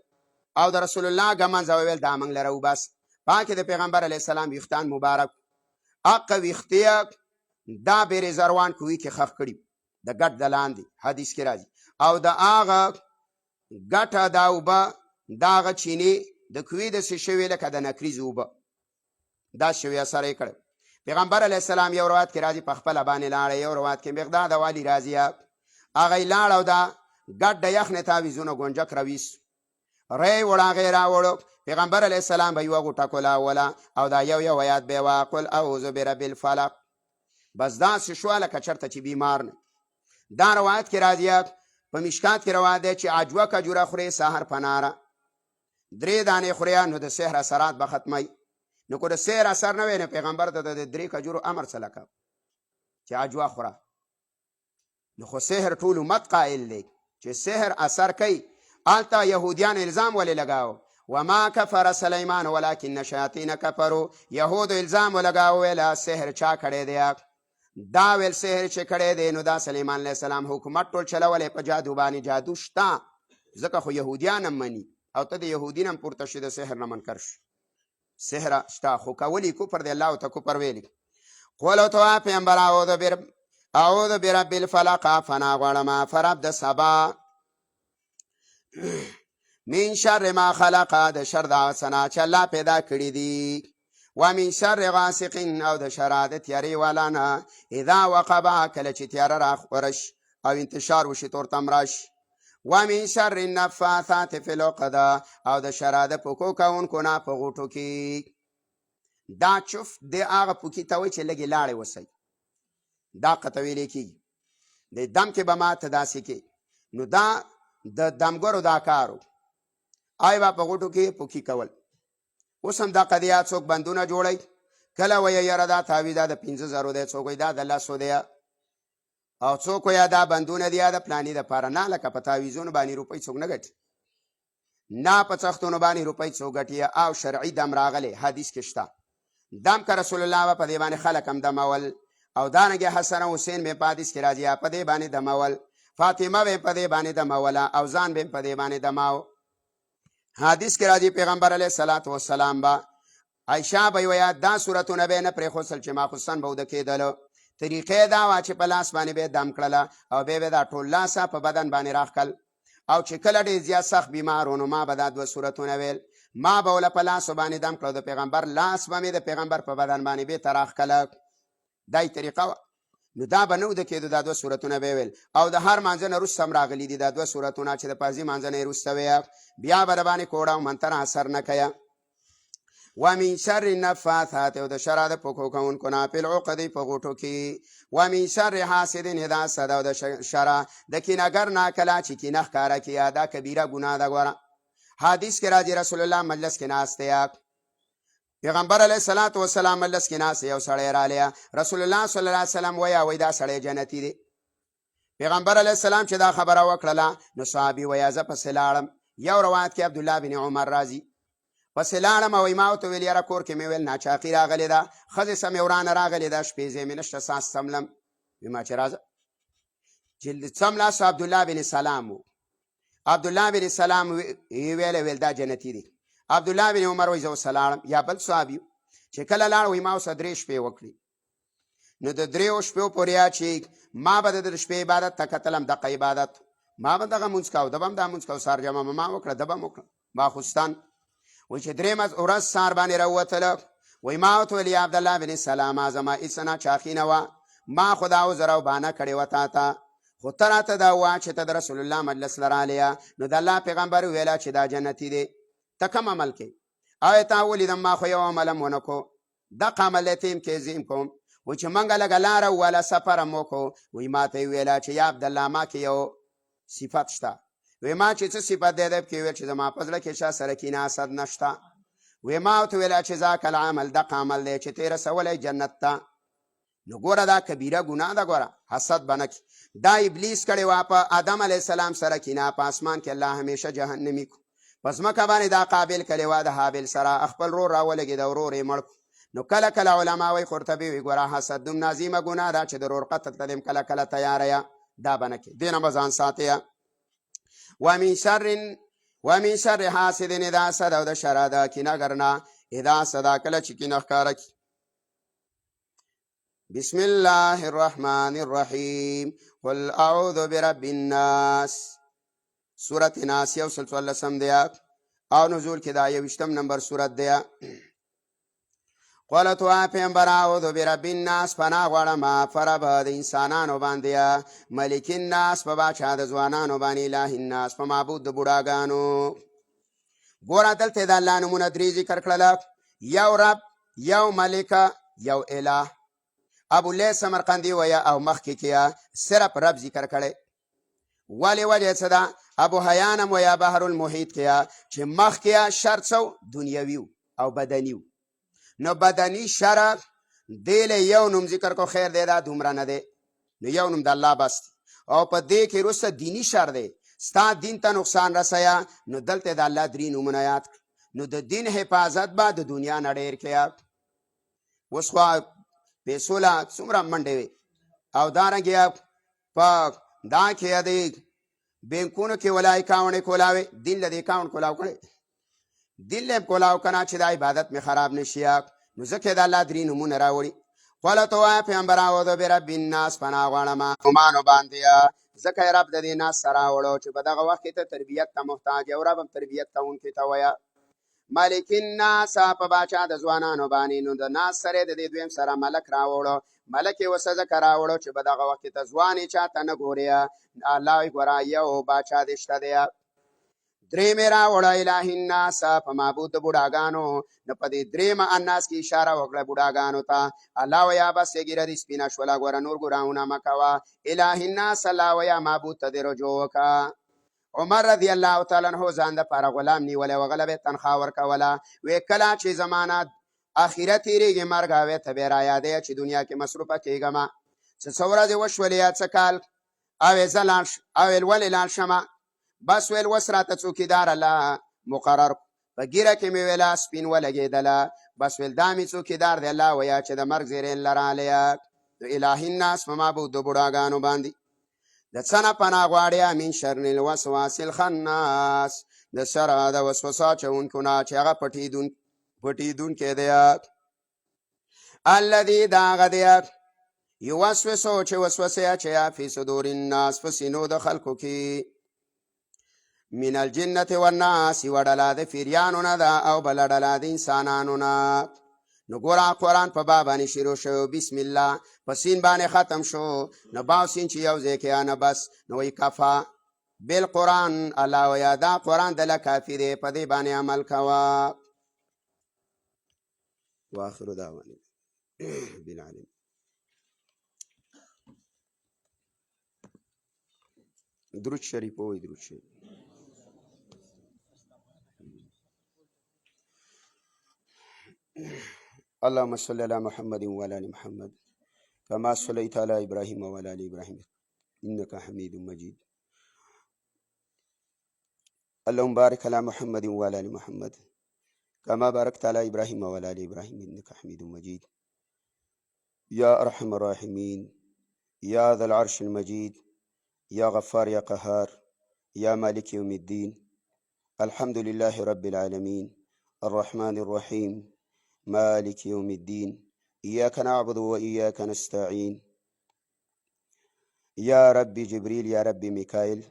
او د رسول الله ګمنځه وویل دا موږ لره وبس پاکې د پیغمبر علیه السلام ویښتان مبارک اقا ویختیا دا بیر زروان کوي کې خخ کړي د ګټ د لاندې حدیث کې راځي او د هغه ګټه دا اوبه د هغه چینې د کوي د څه شوي لکه د نکریز اوبه دا شوي سره یې کړی پیغمبر علیه السلام یو روایت کې راځي په خپله باندې لاړی یو روایت کې مقداد والي راځي هغه یې لاړ او دا ګټ د یخنې تاویزونه ګونجک راویست ری وړ هغه یې راوړو پیغمبر علیه السلام به یوه غوټه کولاوله او دا یو آیات به یې وقل اعوذ برب الفلق بس داسې شوه لکه چېرته چې بیمار نه دا روایت کې راځي په مشکات کې روایت دی چې عجوه کجوره خورې سحر پناره 3 دانې خورې نو د سحر اثرات به ختمی نو که د سحر اثر نه وی نو پیغمبر ته د 3 کجورو امر څه لکه چې عجوه خوره نو خو سحر ټول امت قائل دی چې سحر اثر کوي هلته یهودیانو الزام ولې لګاو وما کفر سلیمان ولکن شیاطین کفروا. یهودو الزام ولګاو ویله سحر چا کړی دی؟ دا ویل سحر چې کړی دی نو دا سلیمان علیه السلام حکومت ټول چلولی په جادو باندې. جادو شته ځکه خو یهودیان هم مني او ته د یهودین هم پورته شي د سحر نه منکر شي. سحر شته خو کولی کفر دی. الله ته کفر ویلی. قول ورته وایه پیغمبر اعوذ برب الفلق فنا غواړم فرب د سبا من شر ما خلق د شر د هغه څه نه چې الله پیدا کړي دي و من شر غاسق او د شر د تیارې والا نه اذا وقبا کله چې تیاره راخوره شي او انتشار وشي تورتم راشي و من شر النفاثات فی العقد او د شر د پوکو کوونکو نه په غوټو کې. دا چوف د هغه پوکي ته وایي چې لږې لاړې وسی دا قطه ویلې کېږي. د دم کې به ماته داسې کې نو دا د دمګرو دا کارو آی با په غوټو کې پوکي کول. اوس هم دا قضیه څوک بندونه جوړی کله وایي یاره دا تعویذ دا د 5,000 دی څوک وایي دا د 100 دی او څوک وایي دا بندونه دی د پلانې دپاره نه لکه په تعویذونو باندې روپۍ څوک نه ګټي نه په څښتونو باندې روپۍ څوک ګټي او شرعي دم راغلی حدیث کې شته دم که رسول الله په دې باندې خلک هم دمول او دانګې حسن او حسین به په حدیث کې راځي په دې باندې دمول فاطمه به په دې باندې دموله او ځان به په دې باندې دماو. حدیث کې راځي پیغمبر علیه الصلاة والسلام به عایشه به وایي دا صورتونه به نه پرېښودل چې ماخصن به اوده کېدلو. طریقې دا وه چې په لاس باندې به دم کړله او بیا به دا ټول لاسه په بدن باندې راښکل او چې کله ډېر زیات سخت بیمار و نو ما به دا 2 صورتونه ویل ما به وله په لاسو باندې دم کړه د پیغمبر لاس به مې د پیغمبر په بدن باندې بېرته راښکله. دا طریقه وه نو دا به نه اوده کېدو دا 2 صورتونه به ویل او د هر مانځه نه وروسته هم راغلي دي دا 2 صورتونه چې د پازي مانځه نه یې وروسته ویه بیا به د باندې کوړه او منتر اثر نه کوه. و من شر النفاثات او د شر د پوکو کوونکو نه فی العقد په غوټو کې و من شر حاسد اذا حسد او د شر د کینهګر نه کله چې کینه ښکاره کړي دا کبیره ګناه ده. ګوره حدیث کې راځي رسول الله مجلس کې ناست دی پیغمبر علیه الصلاة والسلام مجلس کې ناست یو سړی رالی رسول الله صلی الله علیه وسلم وایي دا سړی جنتي دی. پیغمبر علیه السلام چې دا خبره وکړله نو صحابي وایي زه پسې لاړم. یو روایت کې عبدالله بن عمر راځي پسې لاړم او ما ورته ویل یاره کور کې مې ویل ناچاقي راغلې ده ښځې سمې ورانه راغلې ده شپېزې مې نشته ساس څملم ما چې راځه چې څملاست عبدالله بن سلام و عبدالله بن سلام ویل دا جنتي دی. عبدالله بن عمر وایي زه اوس لاړم یا بل صحابي چې کله لاړ وایي ما اوسه 3 شپې وکړي نو د 3 شپو پورې چې ما به د شپې عبادت ته کتلم دغه عبادت ما به دغه مونځ کوو ده به هم دا مونځ کوو سهار جمعه ما وکړه ده به هم وکړه ماخوستان وایي چې 3 ورځ سهار باندې راووتله وایي ما ورته ویل یا عبدالله بن سلامه زما هېڅ نه چاقي نه وه ما خو دا عذر او بهانه کړې وه تا ته خو ته راته دا ووایه چې ته د رسول الله مجلس له رالیه نو د الله پیغمبر ویله چې دا جنتي دی ته کوم عمل کوې او تا ولیدم ما خو یو عمل هم ونه کړو دغه عمل ته یم کې زه کوم و چې موږ لږه لاره ووله سفر هم وکړو وایي ما ته یې ویله چې یا عبدالله ما کې یو صفت شته وایي ما چې څه صفت دی ده پکې ویل چې زما په زړه کې چا سره کینه حسد نشته وایي ما ورته ویله چې ذاک العمل دغه عمل دی چې ته یې رسولی جنت ته نو ګوره دا کبیره ګناه ده. ګوره حسد به نه کړي دا ابلیس کړې وه په آدم علیه السلام سره کینه په اسمان کې الله همیشه جهنمي کړو په ځمکه باندې دا قابل کړې وه د حابل سره خپل رور راولګېد او رور یې مړ کړو نو کله کله علما وایي قرطبي وایي ګوره حسد دومره عظیمه ګناه ده چې د رور قتل ته دې کله کله تیاره یه دا به نه کړې دې نه به ځان ساتې ومن شر حاسد اذا حسد او د شر د کینهګر نه اذا حسد کله چې کینه ښکاره کړي. بسم الله الرحمن الرحیم قل اعوذ برب الناس سورت ناس یو سل 14 دی او نزول کې دا 21 نمبر سورت دی. قل تو پیغمبر اعوذ برب الناس پناه غواړم فرب د انسانانو باندې ملک الناس په باچا د ځوانانو باندې اله الناس په معبود د بوډاګانو. ګوره دلته د الله نومونه 3 ذکر کړل یو رب یو ملک یو اله. ابو لیث سمرقندي ویا او مخکې کې صرف رب ذکر کړي ولی وجه څه ده ابو حیانم ویا بحر المحیط کې چې مخکې شر څو دنیوي او بدني نو بدني شر دې له یو نوم ذکر کو خیر دی دا دومره نه دی نو یو نوم د الله بس او په دې کې وروسته دینی شر دی ستا دین ته نقصان رسیا نو دلته د الله درې نومونه یاد کړه. نو د دین حفاظت به د دنیا نه ډېر کړې. اوس خو پیسو له څومره منډې وي او دارنګې په دا کې د بینکونو کې ولا اکاونټ کولاوي دین له دې اکاونټ کولاو کړي دین له کولاو کنه چې د عبادت مې خراب نشي. نو ځکه د الله درې نومونه راوړي. قال تو وای پیغمبر اعوذ برب الناس پناه غواړم مانو باندې ځکه رب د دې ناس سره وړو چې په دغه وخت کې ته تربیت ته محتاج او رب هم تربیت کوونکي ته وایه. ملک الناس په باچا د ځوانانو باندې. نو د ناس سره د دې دویم سره ملک راوړو. ملک یې ورسه ځکه راوړو چې په دغه وخت کې ته ځوانې چا ته نه ګورې. الله وایي ګوره یو باچا دې شته دی. درېیمې راوړه اله الناس په معبود د بوډاګانو. نو په دې درېیمه الناس کې اشاره وکړه بوډاګانو ته. الله ویا بس یې ګیره دې سپینه شوله ګوره نور ګناهونه مه کوه. اله الناس الله ویا معبود ته دې رجوع وکړه. عمر رضی الله تعالی عنہ ځان دپاره غلام نیولی و هغه له به یې تنخوا ورکوله. وی کله چې زمانه اخره تېرېږي مرګ هغې ته بیا رایادوي چې دنیا کې مصروفه کېږم څه ورځې وشولې یا څه کال. او یې زه لاړ او یې ولې لاړ شمه بس ویل اوس راته څوکیدار الله مقرر په ږیره کې مې ویله سپین ولګېدله بس ویل دا مې څوکیدار دی الله ویه چې د مرګ زیری لرالی. د الهي الناس په معبود د بوډاګانو باندې د څه نه پناه غواړې من شر الوسواس الخناس د شره د وسوسه اچوونکو نه چې هغه پټېدونکی دی. الذي دا هغه دی یوسوسو چې وسوسې اچوي فی صدور الناس په سینو د خلکو کې. من الجنة والناس یوه ډله د پیریانو نه ده او بله ډله د انسانانو نه. نو ګوره قرآن په با باندې شروع شو بسم الله په سین باندې ختم شو. نو با سین چې یو ځای کې نه بس نو وایي کفا بالقرآن. الله ویا دا قرآن دله کافي دی په دې باندې عمل کوه. واخر دعوانا بالعلم. درود شریف وایي درود شریف. اللهم صل على محمد وعلى ال محمد كما صليت على ابراهيم وعلى ال ابراهيم انك حميد مجيد. اللهم بارك على محمد وعلى ال محمد كما باركت على ابراهيم وعلى ال ابراهيم انك حميد مجيد. يا ارحم الراحمين يا ذا العرش المجيد يا غفار يا قهار يا مالك يوم الدين. الحمد لله رب العالمين الرحمن الرحيم مالك يوم الدين. إياك نعبد وإياك نستعين. يا رب جبريل يا رب ميكائيل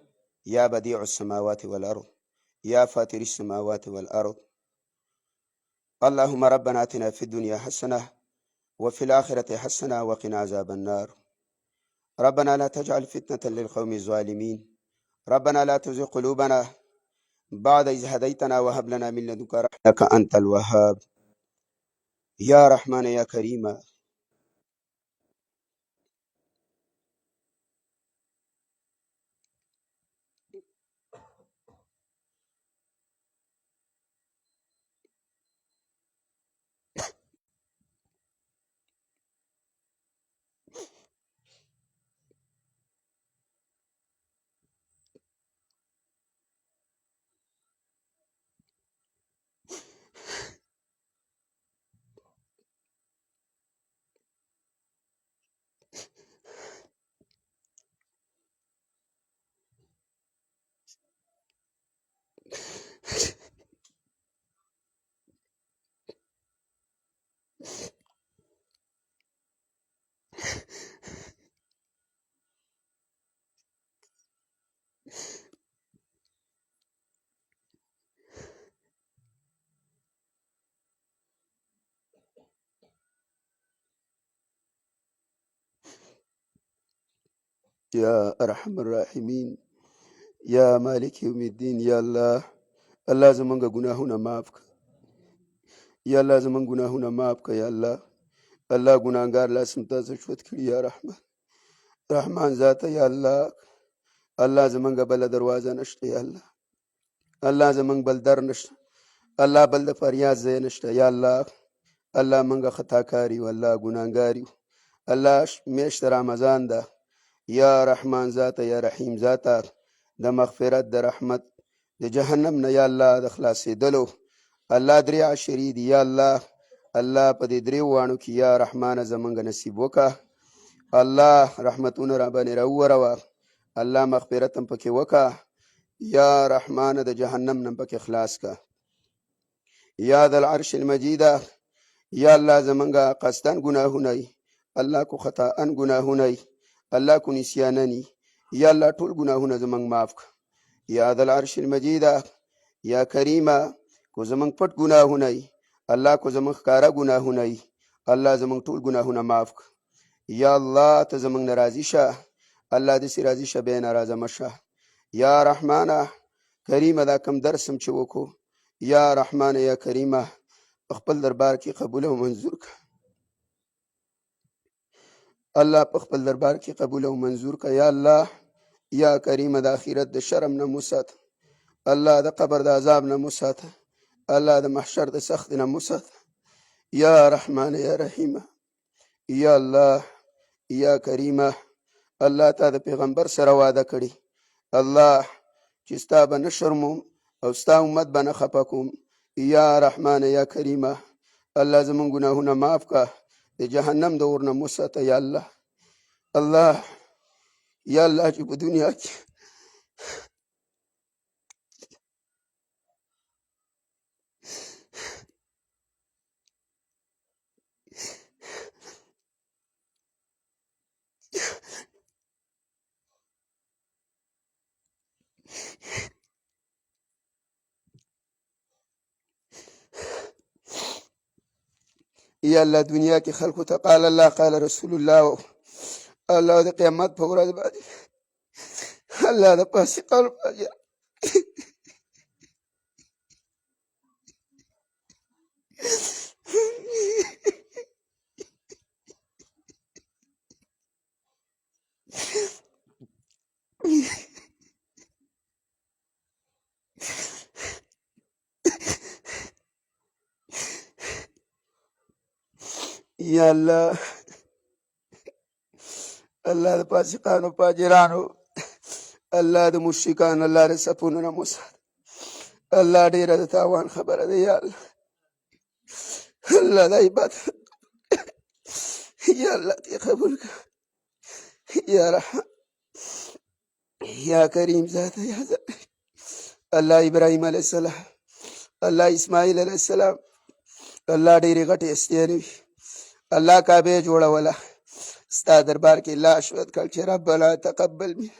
يا بديع السماوات والأرض يا فاتر السماوات والأرض. اللهم ربنا آتنا في الدنيا حسنة وفي الآخرة حسنة وقنا عذاب النار. ربنا لا تجعل فتنة للقوم الظالمين. ربنا لا تزغ قلوبنا بعد إذ هديتنا وهب لنا من لدنك رحمة إنك أنت الوهاب. يا رحمن يا كريم. يا أرحم الراحمين يا مالك يوم الدين. يا الله الله زمانگا گناهونا معاف کړه. یا الله زمانگ گناهونا معاف کړه. یا الله الله گناهگار لازم تاسو شوت کړي. یا رحمان ذاته. یا الله الله زمانگا بل دروازه نشته. یا الله الله زمانگ بل در نشته. الله بل د فریاد ځای نشته. یا الله الله منگا خطا کاری و الله گناهگاری الله میشت رمضان ده. یا رحمان ذاته یا رحیم ذاته د مغفرت د رحمت د جهنم نه یا الله د خلاصېدلو الله درې عشرې دي یا الله په دې درې واڼو کې یا رحمانه زمونږ نصیب وکړه الله رحمتونه را باندې راووروه الله مغفرت هم پکې وکړه یا رحمانه د جهنم نه پکې خلاص کا یا د العرش المجیده یا الله زمونږه قصدن ګناهونه الله کو خطاان ګناهونه الله کو نسیاننی یا الله ټول ګناهونه زمونږ معاف کړه یا د العرش المجیده یا کریمه کو زمونږ پټ ګناهونه الله کو زمونږ ښکاره ګناهونه الله زمونږ ټول ګناهونه معاف کړه یا الله ته زمونږ نه راضي شه الله دې سي راضي شه بیا ناراضه مه شه یا رحمانه کریمه دا کم درس هم چې وکړو یا رحمانه یا کریمه په خپل دربار کې قبول او منظور کړه الله په خپل دربار کې قبول او منظور کړه یا الله یا کریمه د آخرت د شرم نه مو ساته الله د قبر د عذاب نه مو ساته الله د محشر د سخت نه مو ساته یا رحمانه یا رحیمه یا الله یا کریمه الله تا د پیغمبر سره وعده کړي الله چې ستا به نه شرموم او ستا امت به نه خفه کوم یا رحمانه یا کریمه الله زمونږ ګناهونه معاف کړه د جهنم د اور نه مو ساته یا الله الله یا الله چې په دنیا کې یا الله دنیا کې خلکو ته قال الله قال رسول الله الله د قیامت په ورځ باندې الله د فاسقانو فاجر یا الله الله د فاسقانو فاجرانو الله د مشرکانو الله د صفونو نه مو ساته الله ډېره د تاوان خبره ده یا الله الله د عبادت یا الله دې قبول کړه یا رحم یا کریم ذاته یا ذاته الله ابراهیم علیه السلام الله اسماعیل علیه السلام الله ډېرې غټې هستیانې وي الله کعبه جوړوله ستا دربار کې لاش ود کړ چې ربنا تقبل منا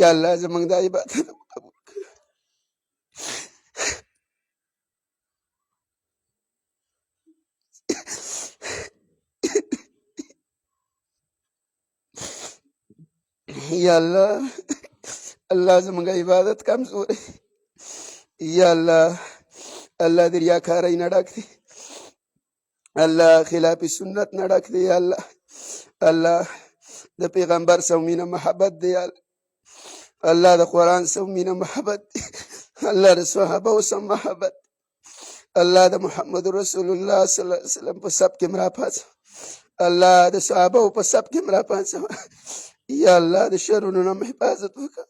یا الله زمونږ د عبادت قبول کړه یا الله الله زمونږ عبادت کمزورې یا الله الله د ریاکارۍ نه ډک دی الله خلاف سنت نه ډک دی یا الله الله د پیغمبر سره مینه محبت دی یا الله د قرآن سره مینه محبت دی الله د صحابه سره محبت الله د محمد رسول الله صلی الله علیه وسلم په سب کې مرا پاڅه الله د صحابه په سب کې مرا پاڅه یا الله د شرونو نه حفاظت وکړه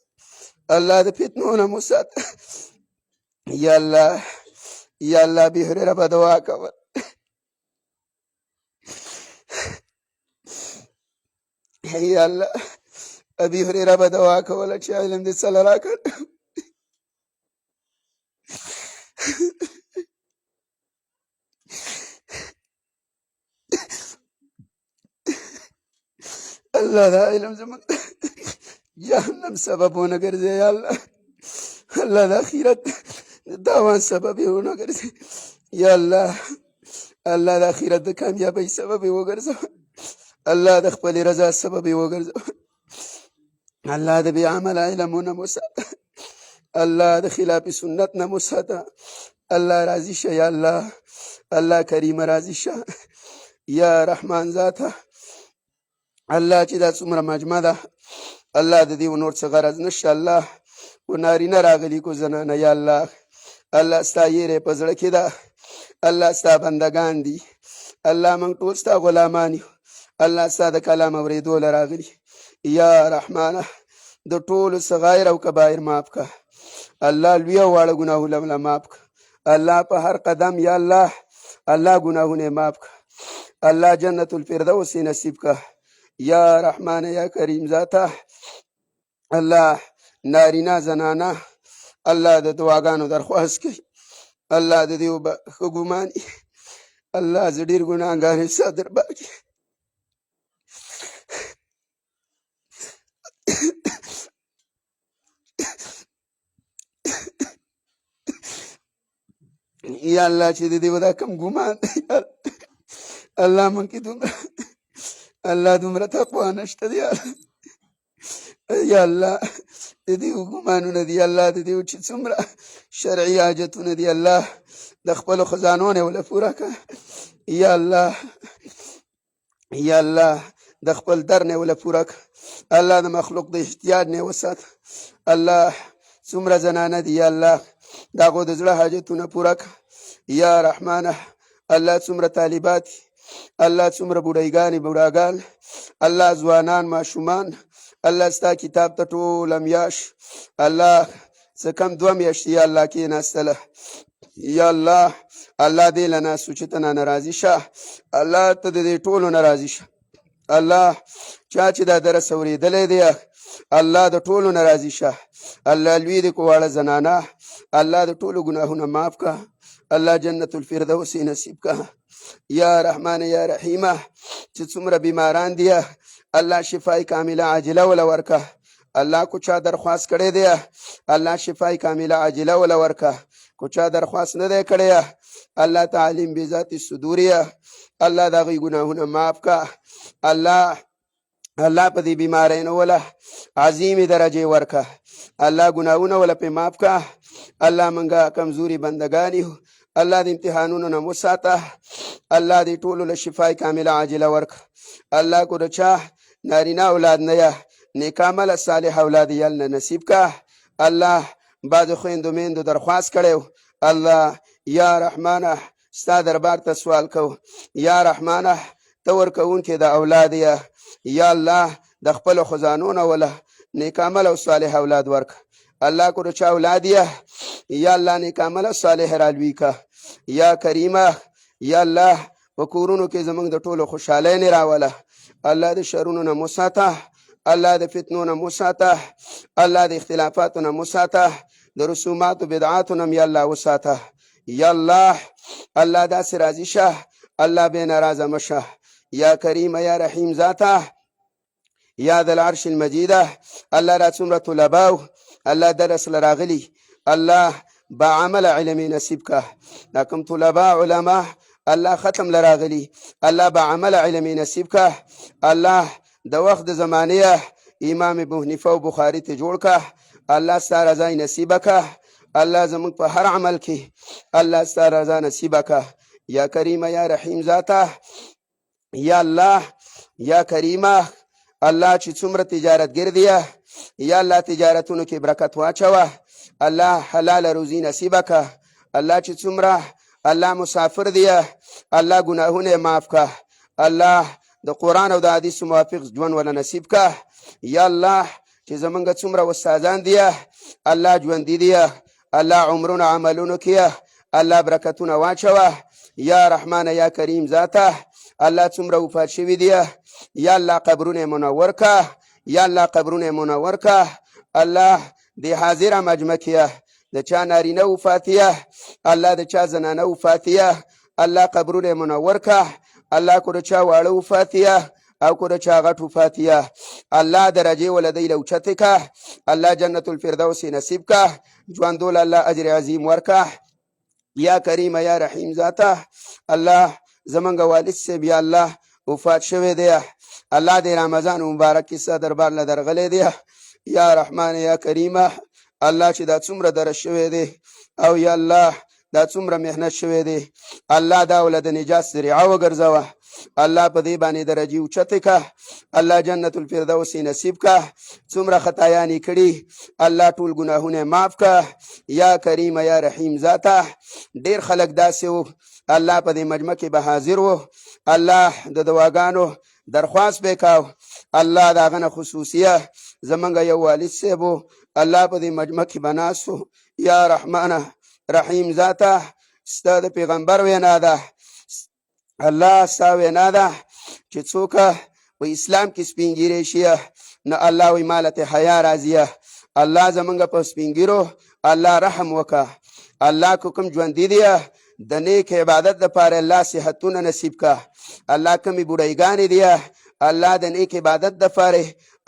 الله د فتنو نه مو ساته یا الله ابي هريره به دعا کوله یا الله ابي هريره به دعا کوله چې علم دې صلی راکړ الله دا علم زموږ جهنم سبب ونه ګرځي یا الله الله د آخرت د تاوان سبب یې ونه ګرځي یا الله الله د آخرت د کامیابۍ سبب یې وګرځوه الله د خپلې رضا سبب یې وګرځوه الله د بې عمله علمو نه مو ساته الله د خلاف سنت نه مو ساته الله راضي شه یا الله الله کریمه راضي شه یا رحمان ذاته الله چې دا څومره مجمع ده الله د دې نور څه غرض نشته الله و نارینه راغلي کو زنانه یا الله الله ستا یېرې په زړه کې ده الله ستا بندګان دي الله موږ ټول ستا غلامان یو الله ستا د کلام اورېدو له راغلي یا رحمانه د ټولو صغایر او کبایر معاف که الله لوی او واړه ګناهونه معاف که الله په هر قدم یا الله الله ګناهونه معاف که الله جنت الفردوس نصیب که یا رحمان یا کریم ذاته الله نارینه زنانه الله د دعاګانو درخواست کوي الله د دې ښه ګماني الله زه ډېر ګناهګار یم ستا دربار کې یا الله چې د دې به دا کم ګمان دی الله من کې دومره الله دومره تقوا نشته دی یا الله د دې ګمانونه دي الله د دې چې څومره شرعي حاجتونه دي الله د خپلو خزانو نه وله پوره کړه یا الله یا الله د خپل در نه وله پوره کړه الله د مخلوق د احتیاج نه وسات الله څومره زنانه دي یا الله د هغو د زړه حاجتونه پوره کړه یا رحمانه الله څومره طالبات الله څومره بوډایګانې بوډاګان الله ځوانان ماشومان الله ستا کتاب ته ټوله میاشت الله څه کم 2 میاشتې یا الله کېناستله یا الله الله دې له ناستو چې ته ناراضي شه الله ته د دې ټولو نه راضي شه الله چا چې دا درس اورېدلی دی الله د ټولو نه راضي شه الله لوی دې کو واړه زنانه الله د ټولو ګناهونه معاف که الله جنت الفردوس نصیب که یا رحمان یا رحیمه چې څومره بیماران دي الله شفای کامله عاجله ولا ورکه الله کو چا درخواست کړی دی الله شفای کامله عاجله ولا ورکه کو چا درخواست نه دی کړی الله تعلیم بذات الصدور الله دا غي ګناهونه معاف کا الله الله په دې بیمارینو ولا عظیم درجه ورکه الله ګناهونه ولا په معاف کا الله منګه کمزوري بندگانی الله د امتحانونو نه وساته الله دې ټولو له شفای کامله عاجله ورکه الله کو رچا نارینه اولاد نه یا نیک عمل صالح اولاد یې نه نصیب کا الله بعض خويندو میندو درخواست کړو الله یا رحمانه ستا دربار ته سوال کو یا رحمانه ته ورکوونکې د اولاد یا الله د خپل خزانونه ولا نیک عمل او صالح اولاد ورک الله کو رچا اولاد یا الله نیک عمل او صالح رالوي کا یا کریمه یا الله وکورونو کې زمونږ د ټولو خوشاله نه راوله الله د شرونو نه مساته الله د فتنو نه مساته الله د اختلافاتو نه مساته د رسومات او بدعاتو نه یا الله وساته یا الله الله دا سرازی شه الله به ناراضه مشه یا کریم یا رحیم ذاته یا ذل العرش المجید الله را څومره طلباو الله درس لراغلی الله با عمل علمی نصیب که لکم طلباء علماء الله ختم لراغلی الله با عمل علمی نصیب که الله د وخت د زمانه امام ابو حنیفه او بخاری ته جوړ که الله ستا رضا نصیب که الله زموږ په هر عمل کې الله ستا رضا نصیب که یا کریم یا رحیم ذاته یا الله یا کریمه الله چې څومره تجارتګر دی یا الله تجارتونو کې برکت واچوه الله حلال روزي نصیب که الله چې څومره الله مسافر دی الله ګناهونه معاف که الله د قرآن او د حدیث موافق ژوند ولا نصیب که یا الله چې زمونږ څومره استادان دي الله ژوندي دي الله عمرونه عملونو کې الله برکتونه واچوه یا رحمان یا کریم ذاته الله څومره وفات شوي دي یا الله قبرونه منور که یا الله قبرونه منور که الله د حاضره مجمع کې د چا نارینه وفاتیه الله د چا زنانه وفاتیه الله قبرونه منور که الله کو د چا واړه وفاتیه او کو د چا غټ وفاتیه الله درجه ولدی لوچته که الله جنت الفردوس نصیب که ژوندول الله اجر عظیم ورکه یا کریم یا رحیم ذاته الله زمونږ والد صاحب یا الله وفات شوی دی الله د رمضان مبارک کیسه دربار له درغلې دی یا رحمان یا کریمه الله چې دا څومره درس شوی دی او یا الله دا څومره مهنت شوی دی الله دا ولد نجات ذریعه وګرځوه الله په دې باندې درجه اوچته که الله جنت الفردوس نصیب که څومره خطایانی کړي الله ټول ګناهونه معاف که یا کریم یا رحیم ذاته ډیر خلک داسې وو الله په دې مجمع کې به حاضر وو الله د دواګانو درخواست به کاو الله دا غنه خصوصیه زمونږ یو والد صاحب الله په دې مجمع کې به ناست یا رحمانه رحیم ذاته ستا د پیغمبر وینا ده، الله ستا وینا ده چې څوک په اسلام کې سپین ږیری شي نه الله وی مالته حیا راځي. الله زمونږ په سپین ږیرو الله رحم وکړه. الله کو کوم ژوندي دي د نیک عبادت لپاره الله صحتونه نصیب کا. الله کومې بوډایګانې دي الله د نیک عبادت لپاره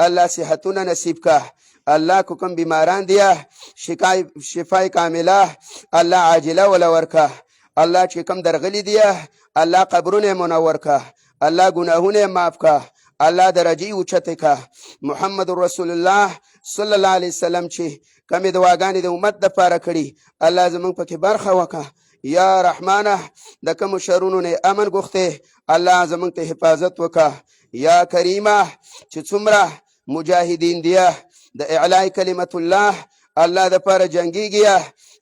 الله صحتونه نصیب کا. الله کو کوم بیماران دي شفای کامله الله عاجله ولا ورکا. الله چې کوم درغلي دي الله قبرونه منور کا. الله ګناهونه معاف کا. الله درجه اوچته کا. محمد رسول الله صلی الله علیه وسلم چې کومې دعاګانې د امت لپاره کړي الله زمونږ پکې برخه وکړه. یا رحمانه د کوم شرونو نه امن غوښته الله زمونږ ته حفاظت وکړه. یا کریمه چې څومره مجاهدین دي د اعلاء کلمت الله الله د پر جنگیږي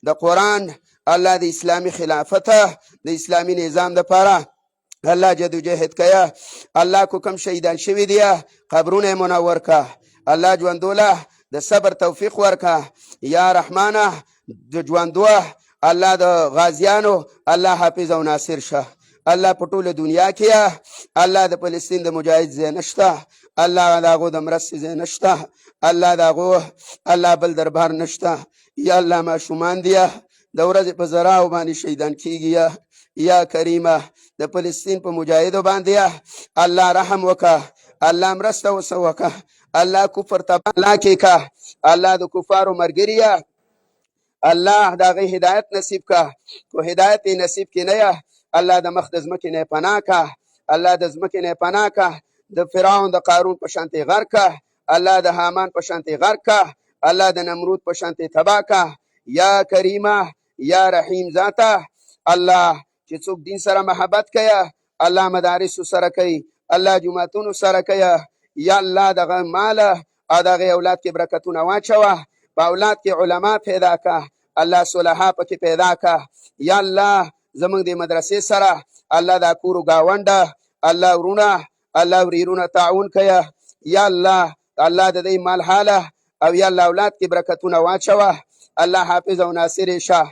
د قرآن الله د اسلامي خلافت د اسلامي نظام د پاره الله جدوجہد کیا. الله کو کم شهیدان شوی دی قبرونه منور کا. الله ژوندوله د صبر توفیق ورکا. یا رحمانه د ژوندوه الله د غازیانو الله حافظ او ناصر شه. الله په ټوله دنیا کې الله د فلسطین د مجاهد ځای نشته، الله داغو د مرستې ځای نشته، الله داغو الله بل دربار نشته. یا الله ماشومان دي د ورځې په زراو باندې شهیدان کیږي. یا کریمه د فلسطین په مجاهدو باندې الله رحم وکړه، الله مرسته وکړه، الله کفر تباه الله کې کا. الله د کفارو مرګري الله دغه هدایت نصیب کا. کو هدایت نصیب کې نه الله د مخ د ځمکې نه پناه کا. الله د ځمکې نه پناه کا. د فرعون د قارون په شانتي غرق کا. الله د حامان په شانتي غرق کا. الله د نمرود په شانتي تباه کا. یا کریمه یا رحیم ذاته الله چې څوک دین سره محبت کیا الله مدارس سره کوي، الله جمعتون سره کیا. یا الله دغه مال او دغه اولاد کې برکتونه واچوه، په اولاد کې علما پیدا کا، الله صلحا پکې پیدا کا. یا الله زمونږ د مدرسې سره الله دا کورو گاونډه الله ورونه الله وریرونه تعاون کیا. یا الله الله د دې مال حاله او یا الله اولاد کې برکتونه واچوه، الله حافظ او ناصر شه.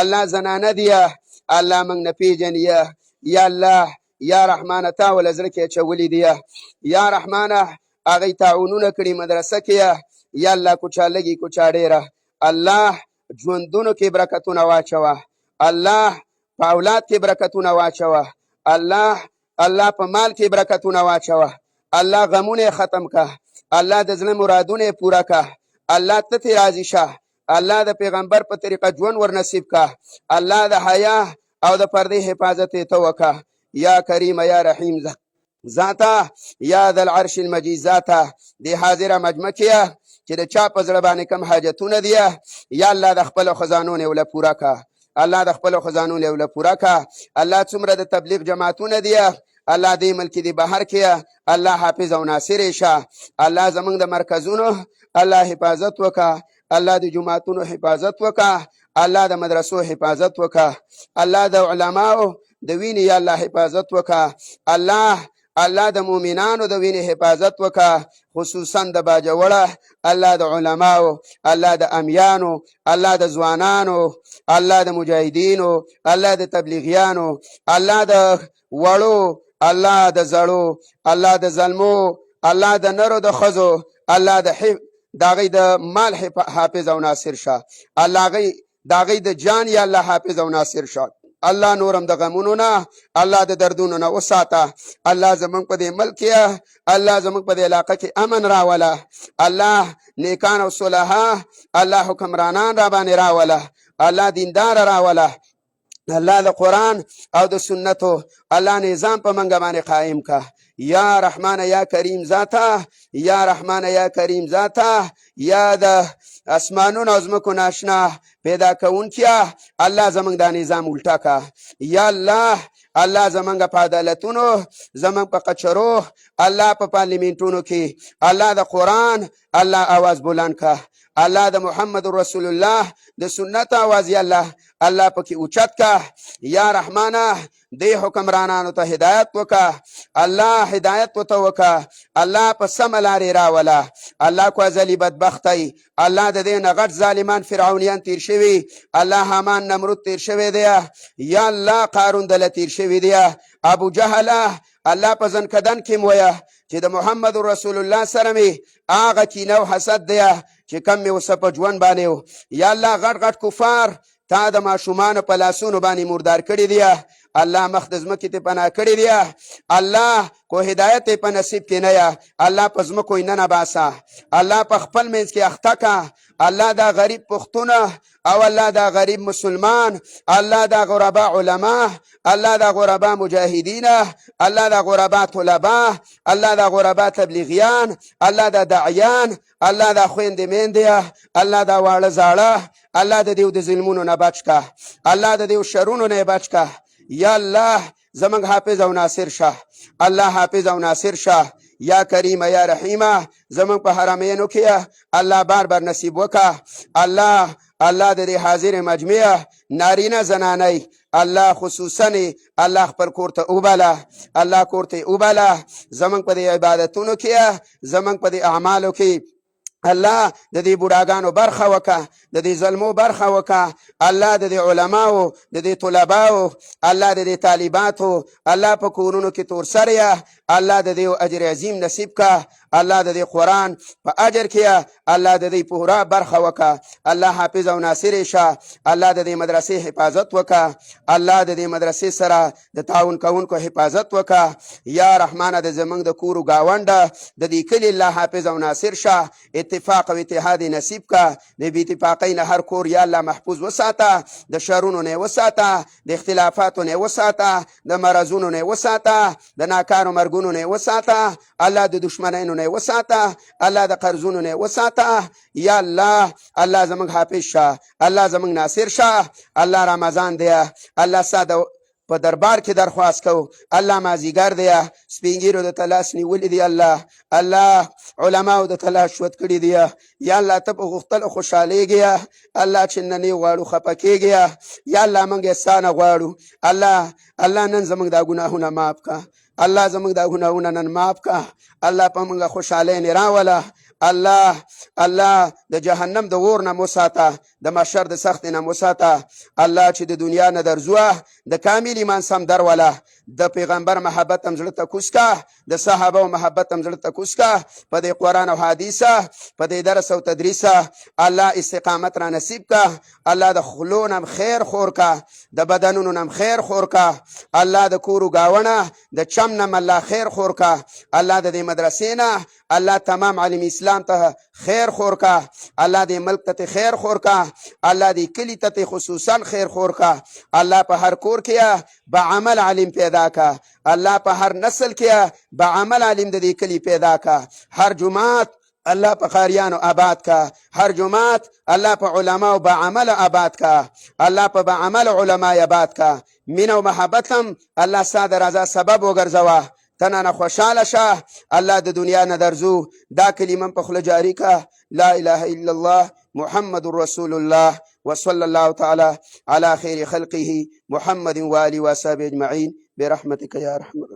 الله زنانه دی الله موږ نه پیژنې. یا الله یا رحمانه تا ول زړه کې چولې دی. یا رحمانه هغه تعاونونه کړي مدرسه کې. یا الله کوچا لګي کوچا ډیره الله ژوندونو کې برکتونه واچوه، الله په اولاد کې برکتونه واچوه، الله په مال کې برکتونه واچوه، الله غمونه ختم کا، الله د زړه مرادونه پورا کا، الله ته راضي شه، الله د پیغمبر په طریقه ژوند ور نصیب کا، الله د حیا او د پردې حفاظت ته وکا. یا کریم یا رحیم ذاته یا ذل عرش المجید ذاته د حاضره مجمع کې چې د چا په زړه باندې کم حاجتونه دي یا الله د خپل خزانو نه ول پورا کا، الله د خپل خزانو له ول پورا کا. الله څومره د تبلیغ جماعتونه دي الله دې ملک دې بهر کې الله حافظ او ناصر شه. الله زمونږ د مرکزونو الله حفاظت وکا، الله د جماعتونو حفاظت وکا، الله د مدرسو حفاظت وکا، الله د علماو د وینې یا الله حفاظت وکا، الله د مؤمنانو د وینې حفاظت وکا، خصوصا د باجوړه الله د علماو، الله د امیانو، الله د ځوانانو، الله د مجاهدینو، الله د تبلیغیانو، الله د وړو، الله د زړو، الله د ظلمو، الله د نرو د خزو، الله د داغی د مال حافظ او ناصر شه، الله داغی د جان یا الله حافظ او ناصر شه. الله نورم د غمونو نه الله د دردونو نه وساته. الله زمونږ په دې ملک الله زمونږ په دې علاقه کې امن راوله، الله نیکان او صلحا الله حکمرانان را باندې راوله، الله دیندار راوله، الله د قرآن او د سنتو الله نظام په منګه باندې قائم کا. یا رحمان یا کریم ذاته یا رحمان یا کریم ذاته یا د اسمانونو او ځمکو ناشنا پیدا کوونکیا الله زمونږ دا نظام الټا کا. یا الله زمونږ په عدالتونو زمونږ په قچرو الله په پارلیمنټونو کې الله د قرآن الله आवाज بلند کا، الله د محمد رسول الله د سنت आवाज الله پکې اوچت کا یا رحمانه دې حکمرانانو ته هدایت وکا الله هدایت وته وکا الله په سم لارې راولا الله کو ازلی بدبختی الله د دې نغټ ظالمان فرعونیان تیر شوی الله حامان نمرود تیر شوی دی یا الله قارون دل تیر شوی دی ابو جهل الله په ځن کدن کې مویا چې د محمد رسول الله سره می هغه کینه او حسد دی چې کم می وسه په ژوند باندې یا الله غټ غټ کفار تا د ماشومان په لاسونو باندې مردار کړی دی الله مخ د زمکې ته پناه کړی دی الله کو هدایت په نصیب کې نه یا الله په زمکو نه نه باسا الله په خپل منځ کې اخته کا الله دا غریب پښتونه او الله دا غریب مسلمان الله دا غربا علما الله دا غربا مجاهدین الله دا غربا طلبا الله دا غربا تبلیغیان الله دا داعیان الله دا خويندې میندې الله دا واړه زاړه الله د دې د ظلمونو نه بچ کا الله د دې شرونو نه بچ کا یا الله زمنګ حافظ او ناصر شاه الله حافظ او ناصر شاه یا کریم یا رحیم زمنګ په حرمینو کې الله بار بار نصیب وکا الله د دې حاضر مجمع نارینه زنانه الله خصوصا الله خپل کورته اوباله الله کورته اوباله زمنګ په عبادتونو کې زمنګ په اعمالو کې الله د دې بوډاګانو برخه وکا د دې ظلمو برخه وکا الله د دې علماو د دې طلباو الله د دې طالباتو الله په کورونو کې تور سره الله د دې اجر عظیم نصیب کا الله د دې قرآن په اجر کې الله د دې پورا برخه وکا الله حافظ او ناصر شه الله د دې مدرسې حفاظت وکا الله د دې مدرسې سره د تعاون کوونکو حفاظت وکا یا رحمان د زمنګ د کورو گاوند د دې کلی الله حافظ او ناصر شه اتفاق او اتحاد نصیب کا د بی اتفاقین هر کور یا الله محفوظ وساته د شرونو نه وساته د اختلافاتو نه وساته د مرزونو نه وساته د ناکارو مرګونو نه وساته الله د دشمنانو نه وساته الله د قرضونو نه وساته یا الله زمنګ حافظ شه الله زمنګ ناصر شه الله رمضان دی الله ساده په دربار کې درخواست کو الله مازیګر دی سپینګیرو د تلاش نیولې دی الله علماو د تلاش وت کړی دی یا الله ته په غختل خوشاليږي الله چې نن غواړو خپکیږي یا الله مونږه ستانه غواړو الله نن زمونږ د ګناهونو معاف کا الله زمونږ د ګناهونو نن معاف کا الله په مونږه خوشاله نه راوله الله د جهنم د ور نه مساته د محشر د سخت نه مساته الله چې د دنیا نه درزوه د کامل ایمان سم دروله د پیغمبر محبت هم زړه ته کوسکا د صحابه او محبت هم زړه ته کوسکا په د قرآن او حدیثه په د درس او تدریسه الله استقامت را نصیب کا الله د خلونم خیر خور کا د بدنونو نم خیر خور کا الله د کورو گاونه د چمنم الله خیر خور کا الله د مدرسې نه الله تمام علم اسلام ته خیر خور کا الله دې ملک ته خیر خور کا الله دې کلی ته خصوصا خیر خور کا الله په هر کور کې با عمل علم پیدا کا الله په هر نسل کې با عمل علم د دې کلی پیدا کا هر جماعت الله په قاریانو آباد کا هر جماعت الله په علماء با عمل آباد کا الله په با عمل علماء آباد کا مين او محبتم الله ساده رضا سبب وګرځوا تنه خوشاله شه الله د دنیا نه درزو دا کلمه په خله جاری کا لا اله الا الله محمد رسول الله وصلى الله تعالى على خير خلقه محمد وآله وصحبه أجمعين برحمتك يا أرحم الراحمين.